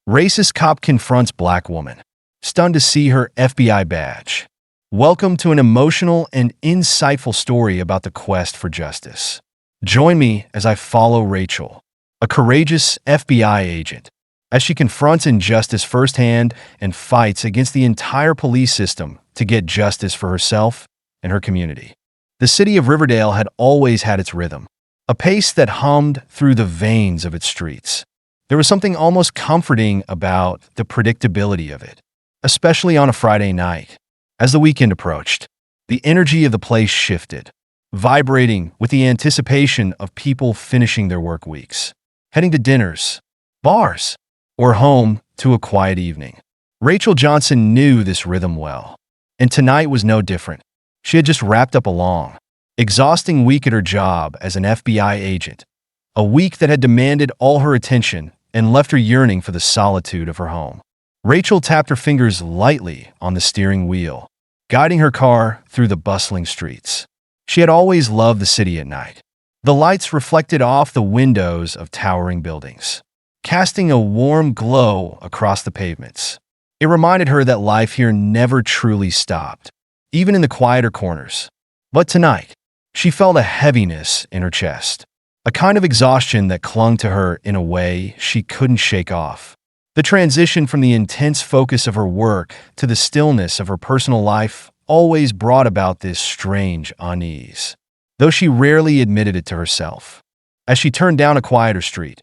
Racist cop confronts black woman, stunned to see her FBI badge. Welcome to an emotional and insightful story about the quest for justice. Join me as I follow Rachel, a courageous FBI agent, as she confronts injustice firsthand and fights against the entire police system to get justice for herself and her community. The city of Riverdale had always had its rhythm, a pace that hummed through the veins of its streets. There was something almost comforting about the predictability of it, especially on a Friday night. As the weekend approached, the energy of the place shifted, vibrating with the anticipation of people finishing their work weeks, heading to dinners, bars, or home to a quiet evening. Rachel Johnson knew this rhythm well, and tonight was no different. She had just wrapped up a long, exhausting week at her job as an FBI agent, a week that had demanded all her attention and left her yearning for the solitude of her home. Rachel tapped her fingers lightly on the steering wheel, guiding her car through the bustling streets. She had always loved the city at night. The lights reflected off the windows of towering buildings, casting a warm glow across the pavements. It reminded her that life here never truly stopped, even in the quieter corners. But tonight, she felt a heaviness in her chest, a kind of exhaustion that clung to her in a way she couldn't shake off. The transition from the intense focus of her work to the stillness of her personal life always brought about this strange unease, though she rarely admitted it to herself. As she turned down a quieter street,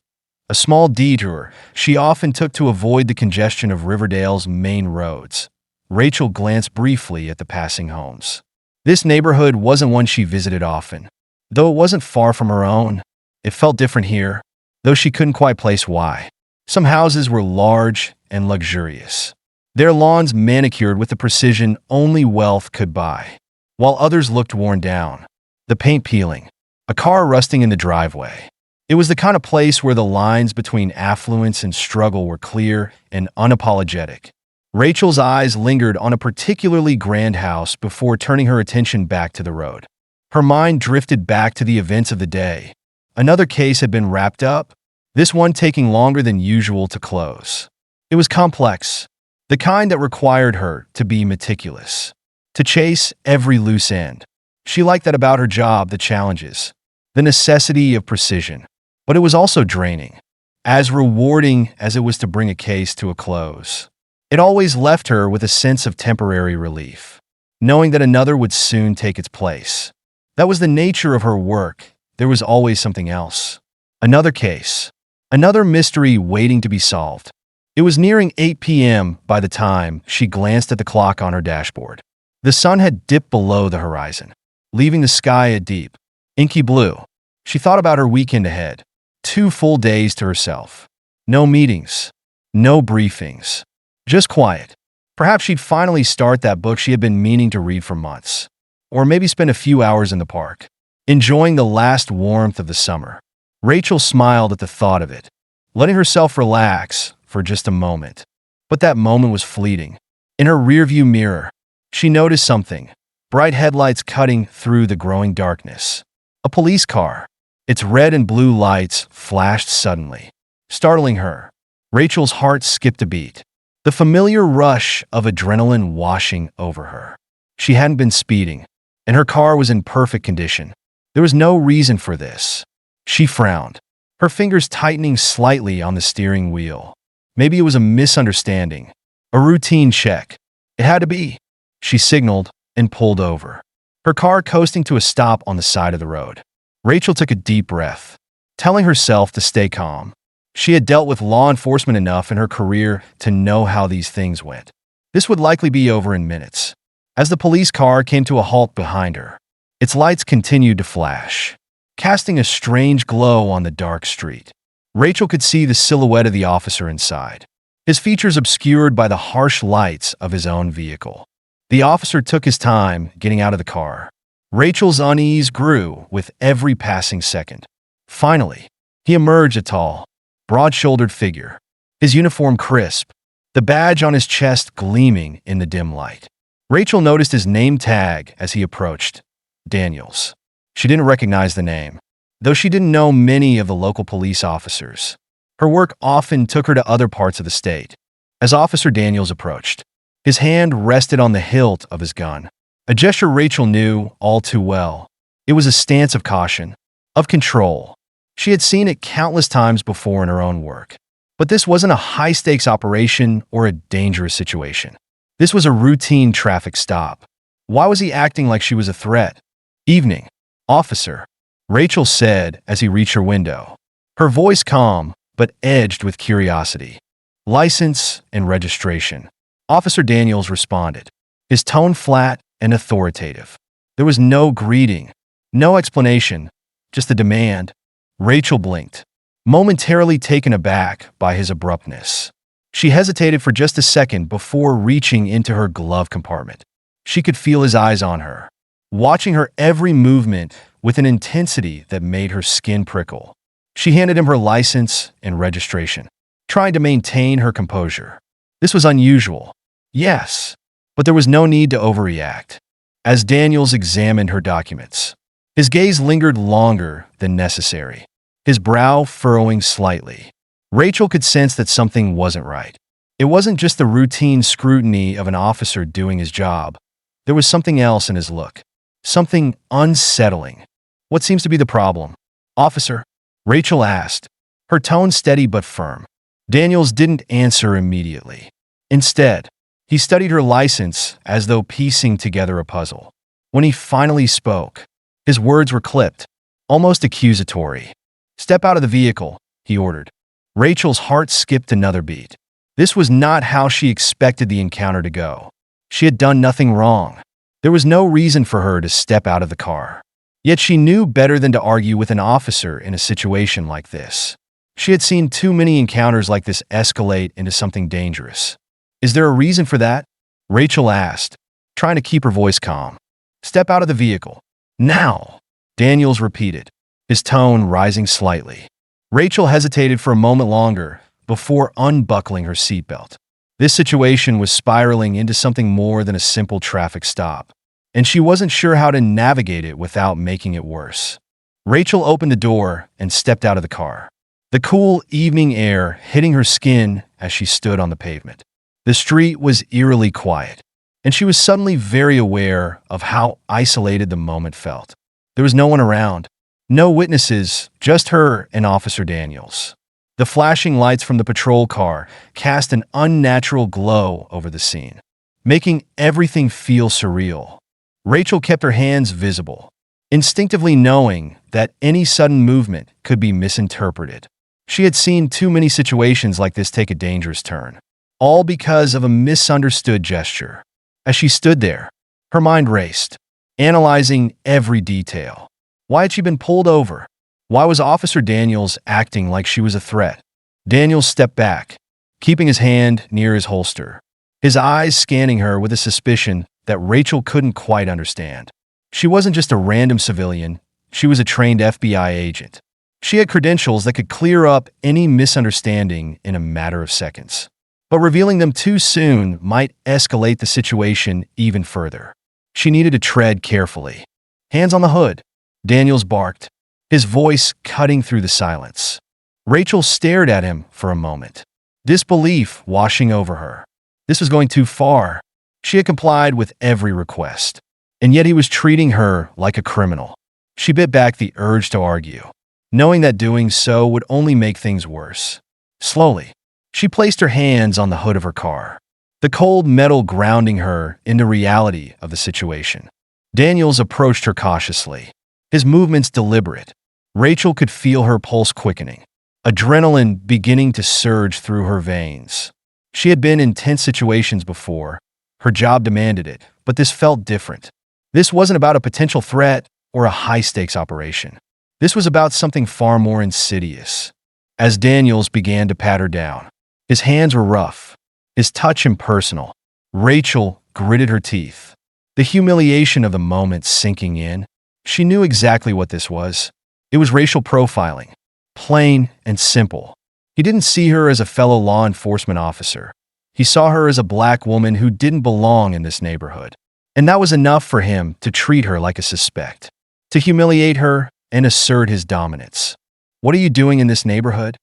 a small detour she often took to avoid the congestion of Riverdale's main roads, Rachel glanced briefly at the passing homes. This neighborhood wasn't one she visited often, though it wasn't far from her own. It felt different here, though she couldn't quite place why. Some houses were large and luxurious, their lawns manicured with the precision only wealth could buy, while others looked worn down, the paint peeling, a car rusting in the driveway. It was the kind of place where the lines between affluence and struggle were clear and unapologetic. Rachel's eyes lingered on a particularly grand house before turning her attention back to the road. Her mind drifted back to the events of the day. Another case had been wrapped up, this one taking longer than usual to close. It was complex, the kind that required her to be meticulous, to chase every loose end. She liked that about her job, the challenges, the necessity of precision. But it was also draining, as rewarding as it was to bring a case to a close. It always left her with a sense of temporary relief, knowing that another would soon take its place. That was the nature of her work. There was always something else. Another case. Another mystery waiting to be solved. It was nearing 8 p.m. by the time she glanced at the clock on her dashboard. The sun had dipped below the horizon, leaving the sky a deep, inky blue. She thought about her weekend ahead. 2 full days to herself. No meetings. No briefings. Just quiet. Perhaps she'd finally start that book she had been meaning to read for months. Or maybe spend a few hours in the park, enjoying the last warmth of the summer. Rachel smiled at the thought of it, letting herself relax for just a moment. But that moment was fleeting. In her rearview mirror, she noticed something. Bright headlights cutting through the growing darkness. A police car. Its red and blue lights flashed suddenly, startling her. Rachel's heart skipped a beat, the familiar rush of adrenaline washing over her. She hadn't been speeding, and her car was in perfect condition. There was no reason for this. She frowned, her fingers tightening slightly on the steering wheel. Maybe it was a misunderstanding, a routine check. It had to be. She signaled and pulled over, her car coasting to a stop on the side of the road. Rachel took a deep breath, telling herself to stay calm. She had dealt with law enforcement enough in her career to know how these things went. This would likely be over in minutes. As the police car came to a halt behind her, its lights continued to flash, casting a strange glow on the dark street. Rachel could see the silhouette of the officer inside, his features obscured by the harsh lights of his own vehicle. The officer took his time getting out of the car. Rachel's unease grew with every passing second. Finally, he emerged, a tall, broad-shouldered figure, his uniform crisp, the badge on his chest gleaming in the dim light. Rachel noticed his name tag as he approached, Daniels. She didn't recognize the name, though she didn't know many of the local police officers. Her work often took her to other parts of the state. As Officer Daniels approached, his hand rested on the hilt of his gun, a gesture Rachel knew all too well. It was a stance of caution, of control. She had seen it countless times before in her own work. But this wasn't a high-stakes operation or a dangerous situation. This was a routine traffic stop. Why was he acting like she was a threat? "Evening, officer," Rachel said as he reached her window, her voice calm but edged with curiosity. "License and registration," Officer Daniels responded, his tone flat and authoritative. There was no greeting, no explanation, just a demand. Rachel blinked, momentarily taken aback by his abruptness. She hesitated for just a second before reaching into her glove compartment. She could feel his eyes on her, watching her every movement with an intensity that made her skin prickle. She handed him her license and registration, trying to maintain her composure. This was unusual, yes, but there was no need to overreact. As Daniels examined her documents, his gaze lingered longer than necessary, his brow furrowing slightly. Rachel could sense that something wasn't right. It wasn't just the routine scrutiny of an officer doing his job. There was something else in his look, something unsettling. "What seems to be the problem, officer?" Rachel asked, her tone steady but firm. Daniels didn't answer immediately. Instead, he studied her license as though piecing together a puzzle. When he finally spoke, his words were clipped, almost accusatory. "Step out of the vehicle," he ordered. Rachel's heart skipped another beat. This was not how she expected the encounter to go. She had done nothing wrong. There was no reason for her to step out of the car. Yet she knew better than to argue with an officer in a situation like this. She had seen too many encounters like this escalate into something dangerous. "Is there a reason for that?" Rachel asked, trying to keep her voice calm. "Step out of the vehicle. Now," Daniels repeated, his tone rising slightly. Rachel hesitated for a moment longer before unbuckling her seatbelt. This situation was spiraling into something more than a simple traffic stop, and she wasn't sure how to navigate it without making it worse. Rachel opened the door and stepped out of the car, the cool evening air hitting her skin as she stood on the pavement. The street was eerily quiet, and she was suddenly very aware of how isolated the moment felt. There was no one around, no witnesses, just her and Officer Daniels. The flashing lights from the patrol car cast an unnatural glow over the scene, making everything feel surreal. Rachel kept her hands visible, instinctively knowing that any sudden movement could be misinterpreted. She had seen too many situations like this take a dangerous turn, all because of a misunderstood gesture. As she stood there, her mind raced, analyzing every detail. Why had she been pulled over? Why was Officer Daniels acting like she was a threat? Daniels stepped back, keeping his hand near his holster, his eyes scanning her with a suspicion that Rachel couldn't quite understand. She wasn't just a random civilian, she was a trained FBI agent. She had credentials that could clear up any misunderstanding in a matter of seconds. But revealing them too soon might escalate the situation even further. She needed to tread carefully. "Hands on the hood," Daniels barked, his voice cutting through the silence. Rachel stared at him for a moment, disbelief washing over her. This was going too far. She had complied with every request, and yet he was treating her like a criminal. She bit back the urge to argue, knowing that doing so would only make things worse. Slowly, she placed her hands on the hood of her car, the cold metal grounding her into reality of the situation. Daniels approached her cautiously, his movements deliberate. Rachel could feel her pulse quickening, adrenaline beginning to surge through her veins. She had been in tense situations before. Her job demanded it, but this felt different. This wasn't about a potential threat or a high-stakes operation. This was about something far more insidious. As Daniels began to pat her down, his hands were rough, his touch impersonal. Rachel gritted her teeth, the humiliation of the moment sinking in. She knew exactly what this was. It was racial profiling, plain and simple. He didn't see her as a fellow law enforcement officer. He saw her as a black woman who didn't belong in this neighborhood. And that was enough for him to treat her like a suspect, to humiliate her and assert his dominance. "What are you doing in this neighborhood?"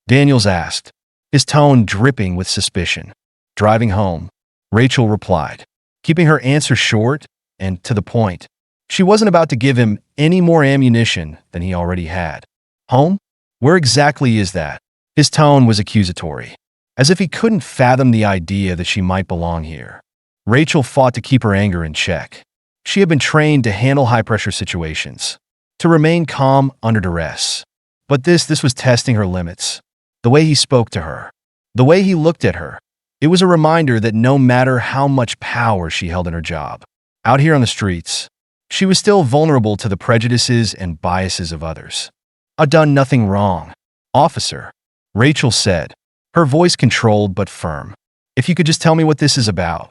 Daniels asked, his tone dripping with suspicion. Driving home, Rachel replied, keeping her answer short and to the point. She wasn't about to give him any more ammunition than he already had. Home? Where exactly is that? His tone was accusatory, as if he couldn't fathom the idea that she might belong here. Rachel fought to keep her anger in check. She had been trained to handle high-pressure situations, to remain calm under duress. But this was testing her limits. The way he spoke to her, the way he looked at her, it was a reminder that no matter how much power she held in her job, out here on the streets, she was still vulnerable to the prejudices and biases of others. "I've done nothing wrong, officer," Rachel said, her voice controlled but firm. "If you could just tell me what this is about.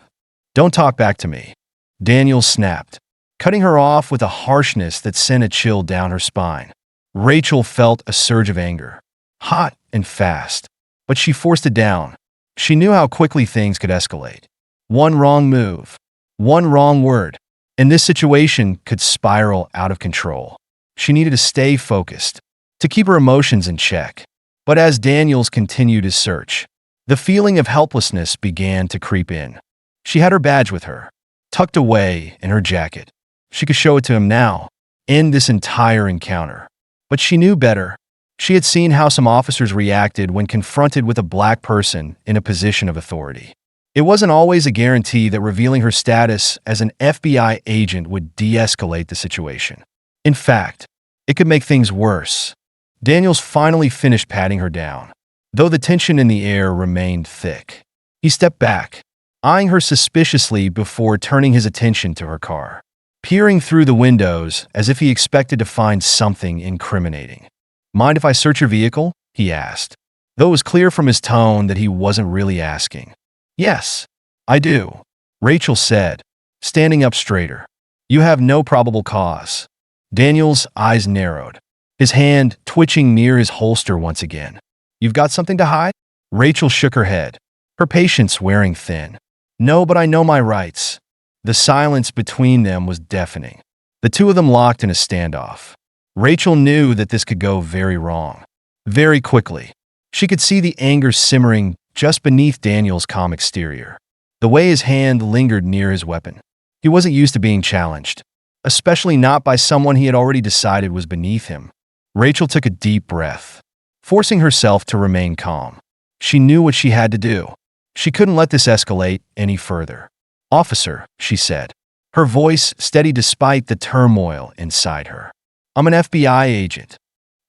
Don't talk back to me." Daniels snapped, cutting her off with a harshness that sent a chill down her spine. Rachel felt a surge of anger, hot and fast, but she forced it down. She knew how quickly things could escalate. One wrong move, one wrong word, and this situation could spiral out of control. She needed to stay focused, to keep her emotions in check. But as Daniels continued his search, the feeling of helplessness began to creep in. She had her badge with her, tucked away in her jacket. She could show it to him now, end this entire encounter. But she knew better. She had seen how some officers reacted when confronted with a black person in a position of authority. It wasn't always a guarantee that revealing her status as an FBI agent would de-escalate the situation. In fact, it could make things worse. Daniels finally finished patting her down, though the tension in the air remained thick. He stepped back, eyeing her suspiciously before turning his attention to her car, peering through the windows as if he expected to find something incriminating. "Mind if I search your vehicle?" he asked, though it was clear from his tone that he wasn't really asking. "Yes, I do," Rachel said, standing up straighter. "You have no probable cause." Daniel's eyes narrowed, his hand twitching near his holster once again. "You've got something to hide?" Rachel shook her head, her patience wearing thin. "No, but I know my rights." The silence between them was deafening. The two of them locked in a standoff. Rachel knew that this could go very wrong. Very quickly. She could see the anger simmering just beneath Daniel's calm exterior. The way his hand lingered near his weapon. He wasn't used to being challenged, especially not by someone he had already decided was beneath him. Rachel took a deep breath, forcing herself to remain calm. She knew what she had to do. She couldn't let this escalate any further. "Officer," she said, her voice steady despite the turmoil inside her. "I'm an FBI agent."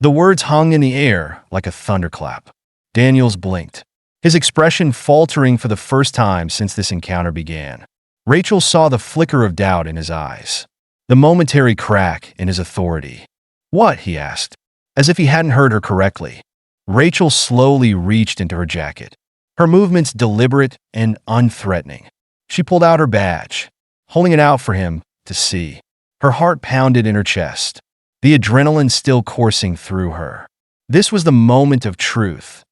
The words hung in the air like a thunderclap. Daniels blinked, his expression faltering for the first time since this encounter began. Rachel saw the flicker of doubt in his eyes, the momentary crack in his authority. "What?" he asked, as if he hadn't heard her correctly. Rachel slowly reached into her jacket, her movements deliberate and unthreatening. She pulled out her badge, holding it out for him to see. Her heart pounded in her chest, the adrenaline still coursing through her. This was the moment of truth,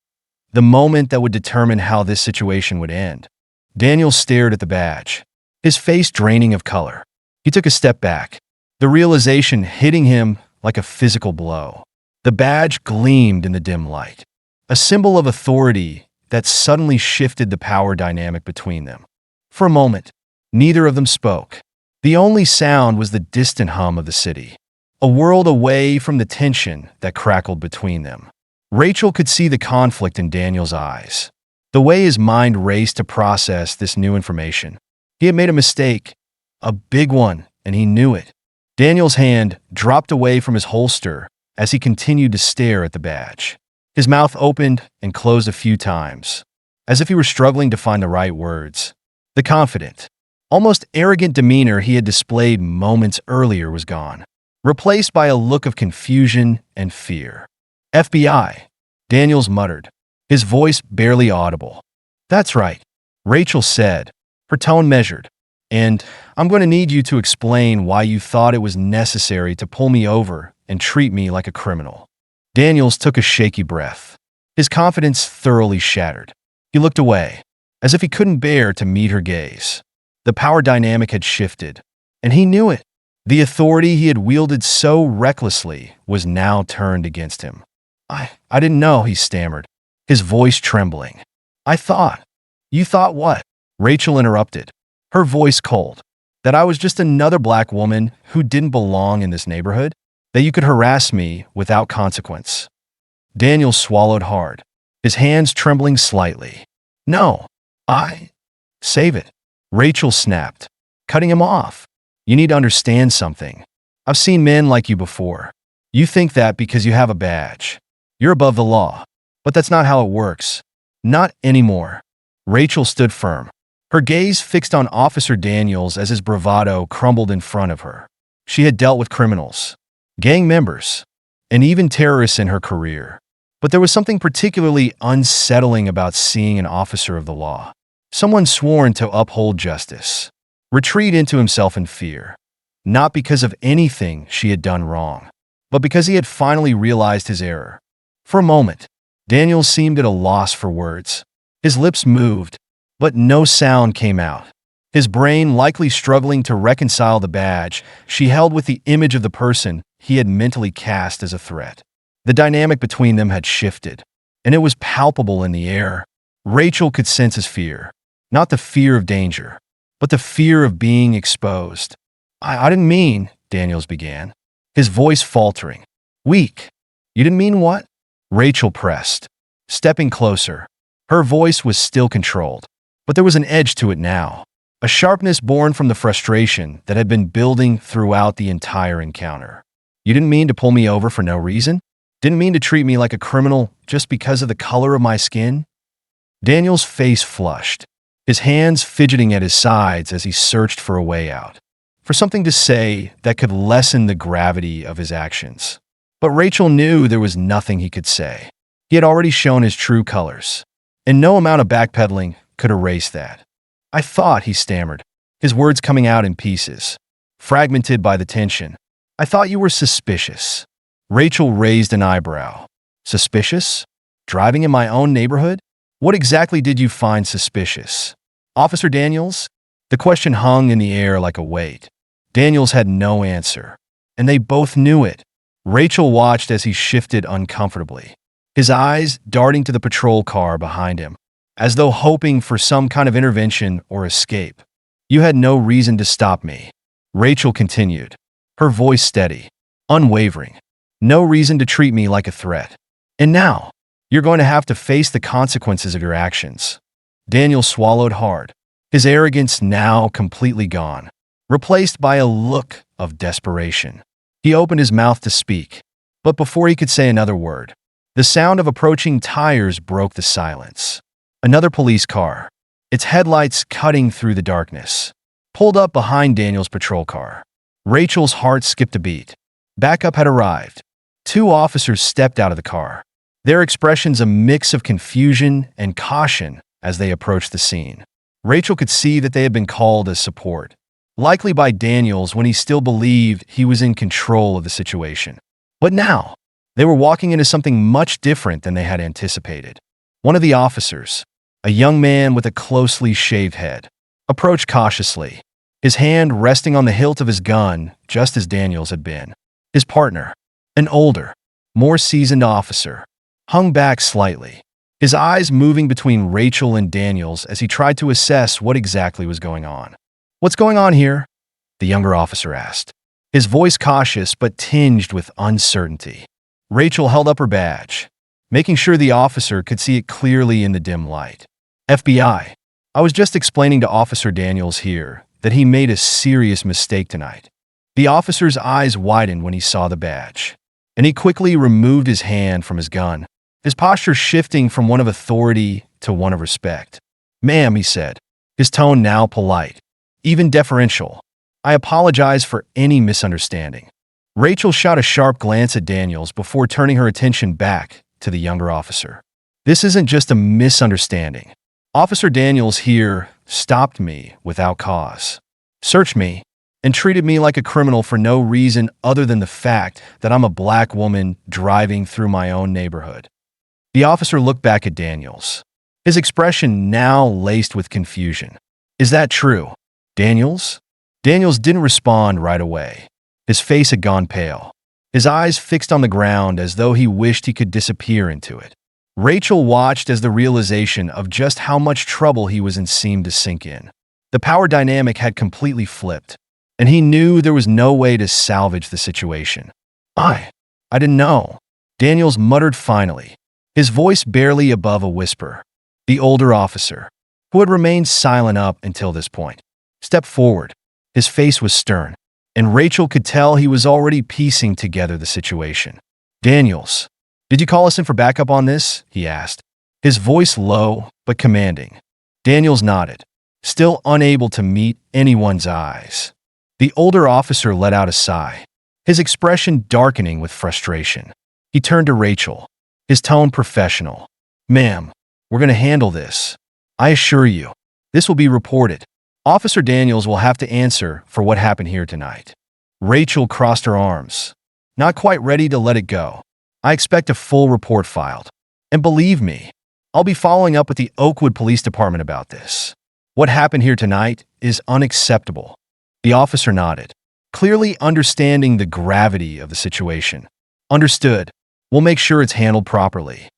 the moment that would determine how this situation would end. Daniel stared at the badge, his face draining of color. He took a step back, the realization hitting him like a physical blow. The badge gleamed in the dim light, a symbol of authority that suddenly shifted the power dynamic between them. For a moment, neither of them spoke. The only sound was the distant hum of the city, a world away from the tension that crackled between them. Rachel could see the conflict in Daniel's eyes, the way his mind raced to process this new information. He had made a mistake, a big one, and he knew it. Daniel's hand dropped away from his holster as he continued to stare at the badge. His mouth opened and closed a few times, as if he were struggling to find the right words. The confident, almost arrogant demeanor he had displayed moments earlier was gone, replaced by a look of confusion and fear. "FBI," Daniels muttered, his voice barely audible. "That's right," Rachel said, her tone measured. "And I'm going to need you to explain why you thought it was necessary to pull me over and treat me like a criminal." Daniels took a shaky breath, his confidence thoroughly shattered. He looked away, as if he couldn't bear to meet her gaze. The power dynamic had shifted, and he knew it. The authority he had wielded so recklessly was now turned against him. I didn't know," he stammered, his voice trembling. "I thought." "You thought what?" Rachel interrupted, her voice cold. "That I was just another black woman who didn't belong in this neighborhood? That you could harass me without consequence?" Daniel swallowed hard, his hands trembling slightly. "No, I—" "Save it," Rachel snapped, cutting him off. "You need to understand something. I've seen men like you before. You think that because you have a badge, you're above the law. But that's not how it works. Not anymore." Rachel stood firm, her gaze fixed on Officer Daniels as his bravado crumbled in front of her. She had dealt with criminals, gang members, and even terrorists in her career. But there was something particularly unsettling about seeing an officer of the law, someone sworn to uphold justice, retreat into himself in fear, not because of anything she had done wrong, but because he had finally realized his error. For a moment, Daniel seemed at a loss for words. His lips moved, but no sound came out. His brain likely struggling to reconcile the badge she held with the image of the person he had mentally cast as a threat. The dynamic between them had shifted, and it was palpable in the air. Rachel could sense his fear, not the fear of danger, but the fear of being exposed. I didn't mean," Daniels began, his voice faltering. "Weak. You didn't mean what?" Rachel pressed, stepping closer. Her voice was still controlled, but there was an edge to it now, a sharpness born from the frustration that had been building throughout the entire encounter. "You didn't mean to pull me over for no reason? Didn't mean to treat me like a criminal just because of the color of my skin?" Daniel's face flushed, his hands fidgeting at his sides as he searched for a way out, for something to say that could lessen the gravity of his actions. But Rachel knew there was nothing he could say. He had already shown his true colors, and no amount of backpedaling could erase that. "I thought," he stammered, his words coming out in pieces, fragmented by the tension. "I thought you were suspicious." Rachel raised an eyebrow. "Suspicious? Driving in my own neighborhood? What exactly did you find suspicious?" "Officer Daniels?" The question hung in the air like a weight. Daniels had no answer, and they both knew it. Rachel watched as he shifted uncomfortably, his eyes darting to the patrol car behind him, as though hoping for some kind of intervention or escape. "You had no reason to stop me," Rachel continued, her voice steady, unwavering. "No reason to treat me like a threat. And now, you're going to have to face the consequences of your actions." Daniel swallowed hard, his arrogance now completely gone, replaced by a look of desperation. He opened his mouth to speak, but before he could say another word, the sound of approaching tires broke the silence. Another police car, its headlights cutting through the darkness, pulled up behind Daniel's patrol car. Rachel's heart skipped a beat. Backup had arrived. Two officers stepped out of the car, their expressions a mix of confusion and caution as they approached the scene. Rachel could see that they had been called as support, likely by Daniels when he still believed he was in control of the situation. But now, they were walking into something much different than they had anticipated. One of the officers, a young man with a closely shaved head, approached cautiously, his hand resting on the hilt of his gun just as Daniels had been. His partner, an older, more seasoned officer, hung back slightly, his eyes moving between Rachel and Daniels as he tried to assess what exactly was going on. "What's going on here?" the younger officer asked, his voice cautious but tinged with uncertainty. Rachel held up her badge, making sure the officer could see it clearly in the dim light. "FBI. I was just explaining to Officer Daniels here that he made a serious mistake tonight." The officer's eyes widened when he saw the badge, and he quickly removed his hand from his gun, his posture shifting from one of authority to one of respect. "Ma'am," he said, his tone now polite, even deferential, "I apologize for any misunderstanding." Rachel shot a sharp glance at Daniels before turning her attention back to the younger officer. "This isn't just a misunderstanding. Officer Daniels here stopped me without cause, searched me, and treated me like a criminal for no reason other than the fact that I'm a black woman driving through my own neighborhood." The officer looked back at Daniels, his expression now laced with confusion. "Is that true, Daniels?" Daniels didn't respond right away. His face had gone pale, his eyes fixed on the ground as though he wished he could disappear into it. Rachel watched as the realization of just how much trouble he was in seemed to sink in. The power dynamic had completely flipped, and he knew there was no way to salvage the situation. I didn't know, Daniels muttered finally, his voice barely above a whisper. The older officer, who had remained silent up until this point, stepped forward. His face was stern, and Rachel could tell he was already piecing together the situation. Daniels, did you call us in for backup on this? He asked, his voice low but commanding. Daniels nodded, still unable to meet anyone's eyes. The older officer let out a sigh, his expression darkening with frustration. He turned to Rachel, his tone professional. Ma'am, we're going to handle this. I assure you, this will be reported. Officer Daniels will have to answer for what happened here tonight. Rachel crossed her arms, not quite ready to let it go. I expect a full report filed. And believe me, I'll be following up with the Oakwood Police Department about this. What happened here tonight is unacceptable. The officer nodded, clearly understanding the gravity of the situation. Understood. We'll make sure it's handled properly.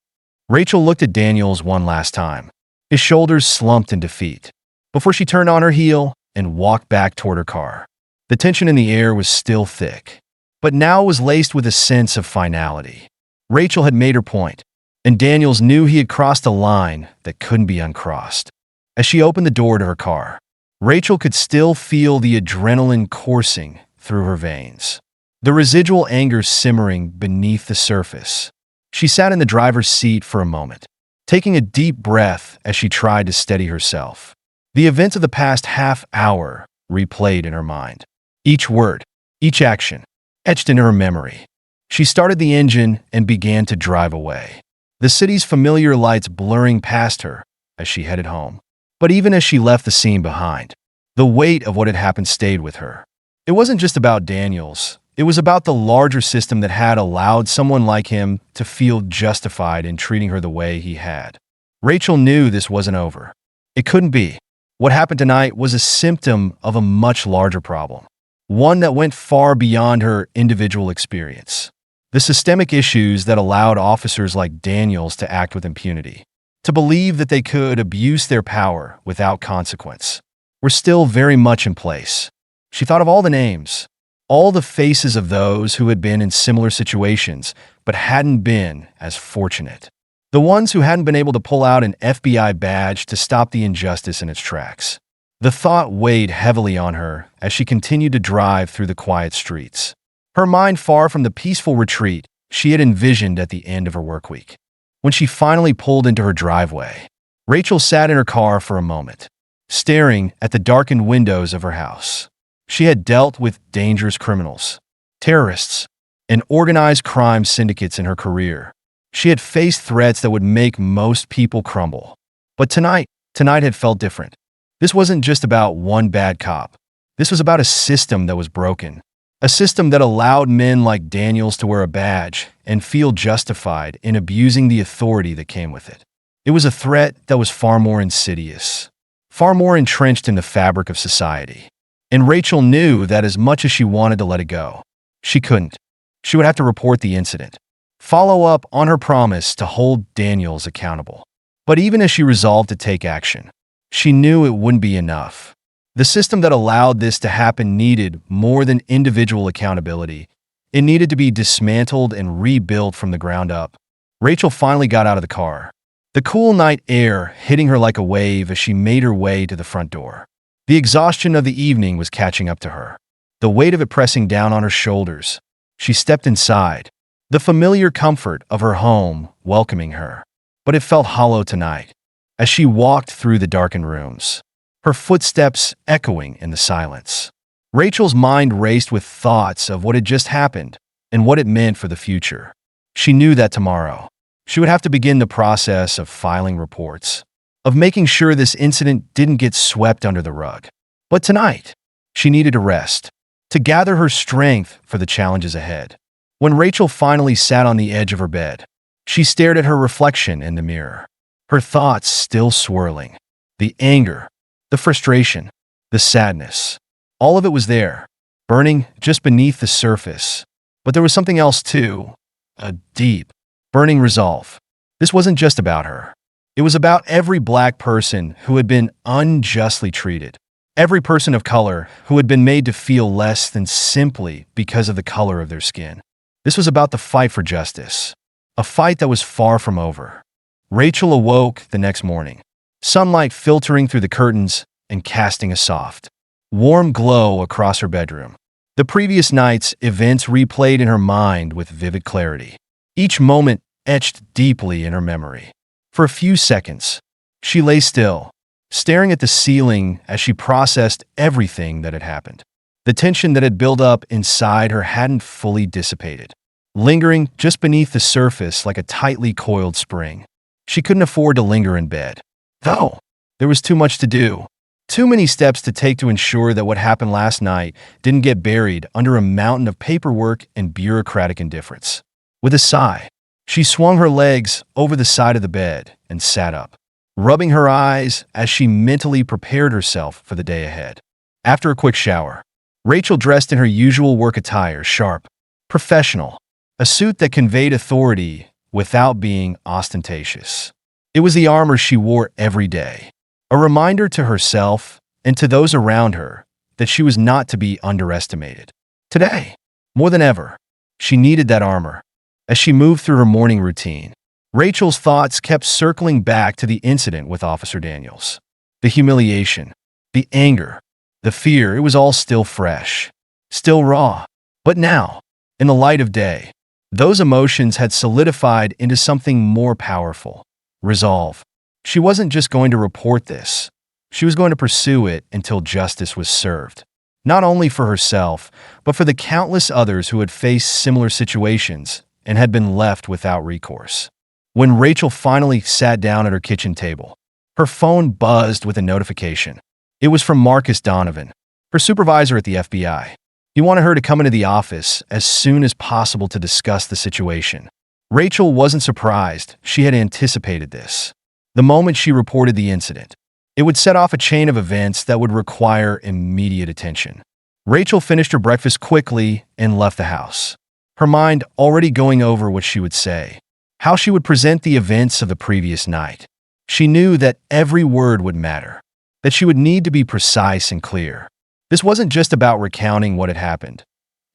Rachel looked at Daniels one last time, his shoulders slumped in defeat, before she turned on her heel and walked back toward her car. The tension in the air was still thick, but now was laced with a sense of finality. Rachel had made her point, and Daniels knew he had crossed a line that couldn't be uncrossed. As she opened the door to her car, Rachel could still feel the adrenaline coursing through her veins, the residual anger simmering beneath the surface. She sat in the driver's seat for a moment, taking a deep breath as she tried to steady herself. The events of the past half hour replayed in her mind, each word, each action, etched into her memory. She started the engine and began to drive away, the city's familiar lights blurring past her as she headed home. But even as she left the scene behind, the weight of what had happened stayed with her. It wasn't just about Daniels. It was about the larger system that had allowed someone like him to feel justified in treating her the way he had. Rachel knew this wasn't over. It couldn't be. What happened tonight was a symptom of a much larger problem, one that went far beyond her individual experience. The systemic issues that allowed officers like Daniels to act with impunity, to believe that they could abuse their power without consequence, were still very much in place. She thought of all the names, all the faces of those who had been in similar situations but hadn't been as fortunate. The ones who hadn't been able to pull out an FBI badge to stop the injustice in its tracks. The thought weighed heavily on her as she continued to drive through the quiet streets, her mind far from the peaceful retreat she had envisioned at the end of her work week. When she finally pulled into her driveway, Rachel sat in her car for a moment, staring at the darkened windows of her house. She had dealt with dangerous criminals, terrorists, and organized crime syndicates in her career. She had faced threats that would make most people crumble. But tonight had felt different. This wasn't just about one bad cop. This was about a system that was broken. A system that allowed men like Daniels to wear a badge and feel justified in abusing the authority that came with it. It was a threat that was far more insidious, far more entrenched in the fabric of society. And Rachel knew that as much as she wanted to let it go, she couldn't. She would have to report the incident, follow up on her promise to hold Daniels accountable. But even as she resolved to take action, she knew it wouldn't be enough. The system that allowed this to happen needed more than individual accountability. It needed to be dismantled and rebuilt from the ground up. Rachel finally got out of the car, the cool night air hitting her like a wave as she made her way to the front door. The exhaustion of the evening was catching up to her, the weight of it pressing down on her shoulders. She stepped inside, the familiar comfort of her home welcoming her. But it felt hollow tonight, as she walked through the darkened rooms, her footsteps echoing in the silence. Rachel's mind raced with thoughts of what had just happened and what it meant for the future. She knew that tomorrow, she would have to begin the process of filing reports, of making sure this incident didn't get swept under the rug. But tonight, she needed to rest, to gather her strength for the challenges ahead. When Rachel finally sat on the edge of her bed, she stared at her reflection in the mirror, her thoughts still swirling. The anger, the frustration, the sadness, all of it was there, burning just beneath the surface. But there was something else too, a deep, burning resolve. This wasn't just about her. It was about every black person who had been unjustly treated. Every person of color who had been made to feel less than simply because of the color of their skin. This was about the fight for justice. A fight that was far from over. Rachel awoke the next morning, sunlight filtering through the curtains and casting a soft, warm glow across her bedroom. The previous night's events replayed in her mind with vivid clarity, each moment etched deeply in her memory. For a few seconds, she lay still, staring at the ceiling as she processed everything that had happened. The tension that had built up inside her hadn't fully dissipated, lingering just beneath the surface like a tightly coiled spring. She couldn't afford to linger in bed, though there was too much to do. Too many steps to take to ensure that what happened last night didn't get buried under a mountain of paperwork and bureaucratic indifference. With a sigh, she swung her legs over the side of the bed and sat up, rubbing her eyes as she mentally prepared herself for the day ahead. After a quick shower, Rachel dressed in her usual work attire, sharp, professional, a suit that conveyed authority without being ostentatious. It was the armor she wore every day, a reminder to herself and to those around her that she was not to be underestimated. Today, more than ever, she needed that armor. As she moved through her morning routine, Rachel's thoughts kept circling back to the incident with Officer Daniels. The humiliation, the anger, the fear, it was all still fresh, still raw. But now, in the light of day, those emotions had solidified into something more powerful: resolve. She wasn't just going to report this. She was going to pursue it until justice was served. Not only for herself, but for the countless others who had faced similar situations and had been left without recourse. When Rachel finally sat down at her kitchen table, her phone buzzed with a notification. It was from Marcus Donovan, her supervisor at the FBI. He wanted her to come into the office as soon as possible to discuss the situation. Rachel wasn't surprised. She had anticipated this. The moment she reported the incident, it would set off a chain of events that would require immediate attention. Rachel finished her breakfast quickly and left the house, her mind already going over what she would say, how she would present the events of the previous night. She knew that every word would matter, that she would need to be precise and clear. This wasn't just about recounting what had happened.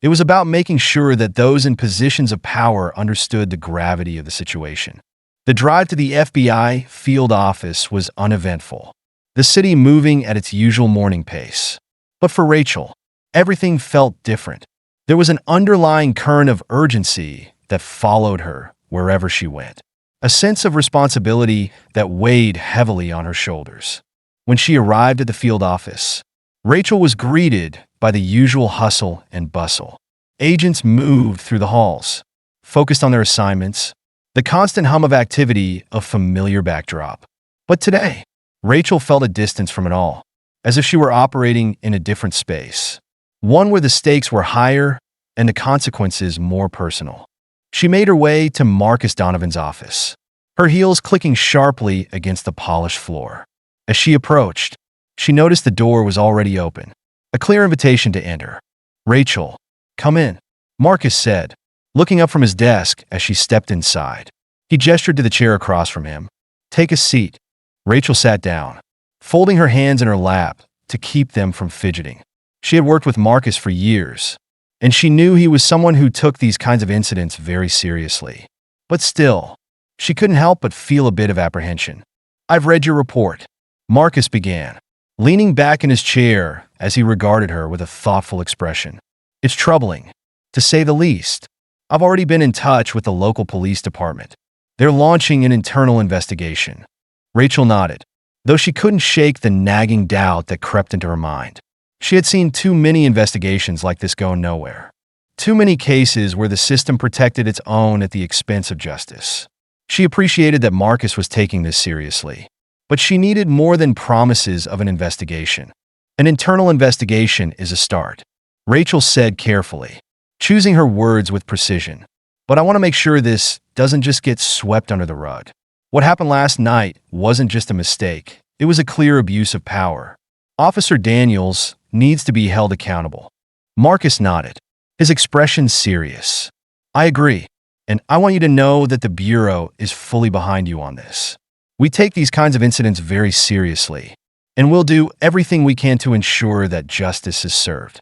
It was about making sure that those in positions of power understood the gravity of the situation. The drive to the FBI field office was uneventful, the city moving at its usual morning pace. But for Rachel, everything felt different. There was an underlying current of urgency that followed her wherever she went, a sense of responsibility that weighed heavily on her shoulders. When she arrived at the field office, Rachel was greeted by the usual hustle and bustle. Agents moved through the halls, focused on their assignments, the constant hum of activity, a familiar backdrop. But today, Rachel felt a distance from it all, as if she were operating in a different space, one where the stakes were higher and the consequences more personal. She made her way to Marcus Donovan's office, her heels clicking sharply against the polished floor. As she approached, she noticed the door was already open, a clear invitation to enter. "Rachel, come in," Marcus said, looking up from his desk as she stepped inside. He gestured to the chair across from him. "Take a seat." Rachel sat down, folding her hands in her lap to keep them from fidgeting. She had worked with Marcus for years, and she knew he was someone who took these kinds of incidents very seriously. But still, she couldn't help but feel a bit of apprehension. "I've read your report," Marcus began, leaning back in his chair as he regarded her with a thoughtful expression. "It's troubling, to say the least. I've already been in touch with the local police department. They're launching an internal investigation." Rachel nodded, though she couldn't shake the nagging doubt that crept into her mind. She had seen too many investigations like this go nowhere. Too many cases where the system protected its own at the expense of justice. She appreciated that Marcus was taking this seriously, but she needed more than promises of an investigation. "An internal investigation is a start," Rachel said carefully, choosing her words with precision. "But I want to make sure this doesn't just get swept under the rug. What happened last night wasn't just a mistake. It was a clear abuse of power. Officer Daniels needs to be held accountable." Marcus nodded, his expression serious. "I agree. And I want you to know that the Bureau is fully behind you on this. We take these kinds of incidents very seriously, and we'll do everything we can to ensure that justice is served.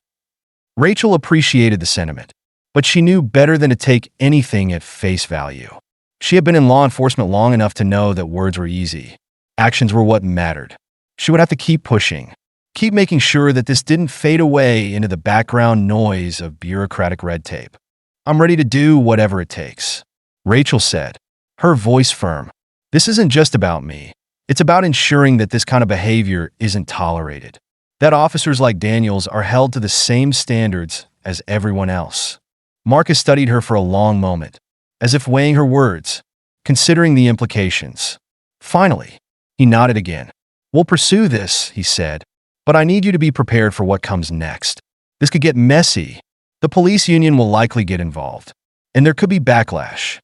Rachel appreciated the sentiment, but she knew better than to take anything at face value. She had been in law enforcement long enough to know that words were easy. Actions were what mattered. She would have to keep pushing, keep making sure that this didn't fade away into the background noise of bureaucratic red tape. I'm ready to do whatever it takes, Rachel said, her voice firm. This isn't just about me. It's about ensuring that this kind of behavior isn't tolerated, that officers like Daniels are held to the same standards as everyone else. Marcus studied her for a long moment, as if weighing her words, considering the implications. Finally, he nodded again. We'll pursue this, he said, but I need you to be prepared for what comes next. This could get messy. The police union will likely get involved, and there could be backlash.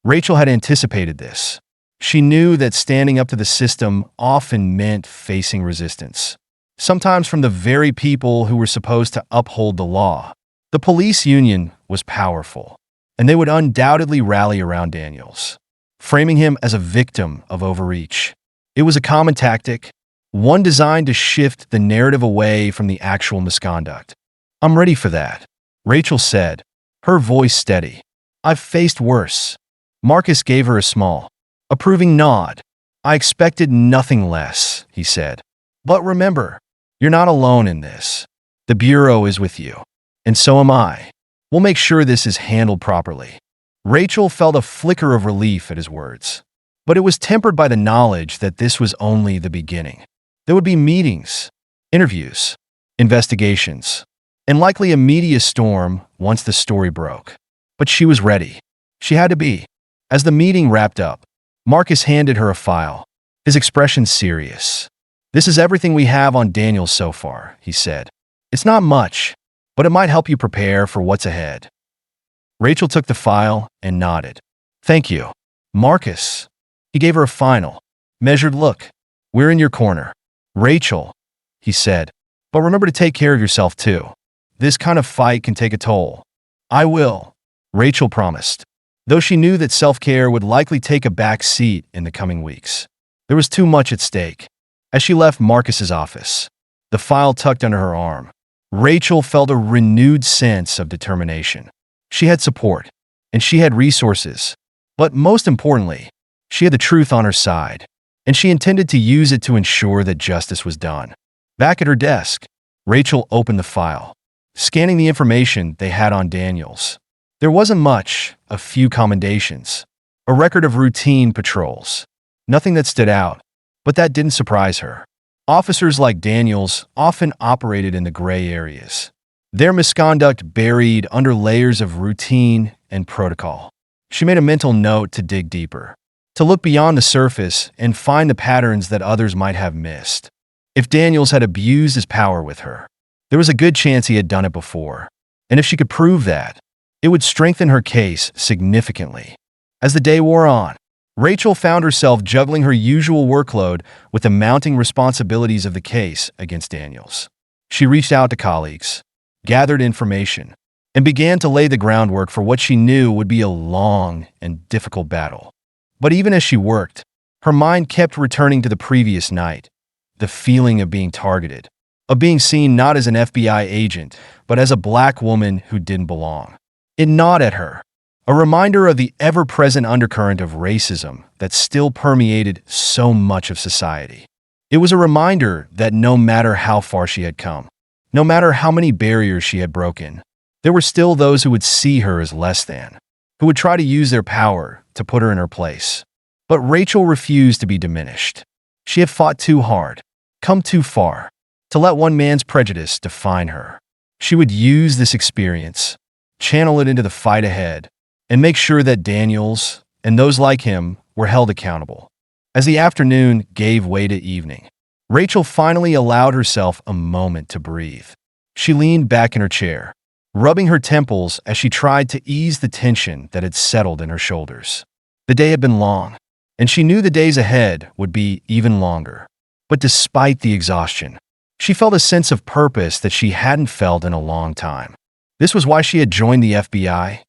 Rachel had anticipated this. She knew that standing up to the system often meant facing resistance, sometimes from the very people who were supposed to uphold the law. The police union was powerful, and they would undoubtedly rally around Daniels, framing him as a victim of overreach. It was a common tactic, one designed to shift the narrative away from the actual misconduct. I'm ready for that, Rachel said, her voice steady. I've faced worse. Marcus gave her a small, approving nod. I expected nothing less, he said. But remember, you're not alone in this. The Bureau is with you, and so am I. We'll make sure this is handled properly. Rachel felt a flicker of relief at his words, but it was tempered by the knowledge that this was only the beginning. There would be meetings, interviews, investigations, and likely a media storm once the story broke. But she was ready. She had to be. As the meeting wrapped up, Marcus handed her a file, his expression serious. This is everything we have on Daniels so far, he said. It's not much, but it might help you prepare for what's ahead. Rachel took the file and nodded. Thank you, Marcus. He gave her a final, measured look. We're in your corner. Rachel, he said, but remember to take care of yourself too. This kind of fight can take a toll. I will, Rachel promised, though she knew that self-care would likely take a back seat in the coming weeks. There was too much at stake. As she left Marcus's office, the file tucked under her arm, Rachel felt a renewed sense of determination. She had support, and she had resources, but most importantly, she had the truth on her side, and she intended to use it to ensure that justice was done. Back at her desk, Rachel opened the file, scanning the information they had on Daniels. There wasn't much, a few commendations, a record of routine patrols. Nothing that stood out, but that didn't surprise her. Officers like Daniels often operated in the gray areas, their misconduct buried under layers of routine and protocol. She made a mental note to dig deeper, to look beyond the surface and find the patterns that others might have missed. If Daniels had abused his power with her, there was a good chance he had done it before, and if she could prove that, it would strengthen her case significantly. As the day wore on, Rachel found herself juggling her usual workload with the mounting responsibilities of the case against Daniels. She reached out to colleagues, gathered information, and began to lay the groundwork for what she knew would be a long and difficult battle. But even as she worked, her mind kept returning to the previous night, the feeling of being targeted, of being seen not as an FBI agent, but as a black woman who didn't belong. It gnawed at her, a reminder of the ever-present undercurrent of racism that still permeated so much of society. It was a reminder that no matter how far she had come, no matter how many barriers she had broken, there were still those who would see her as less than, who would try to use their power to put her in her place. But Rachel refused to be diminished. She had fought too hard, come too far, to let one man's prejudice define her. She would use this experience, channel it into the fight ahead, and make sure that Daniels and those like him were held accountable. As the afternoon gave way to evening, Rachel finally allowed herself a moment to breathe. She leaned back in her chair, rubbing her temples as she tried to ease the tension that had settled in her shoulders. The day had been long, and she knew the days ahead would be even longer. But despite the exhaustion, she felt a sense of purpose that she hadn't felt in a long time. This was why she had joined the FBI.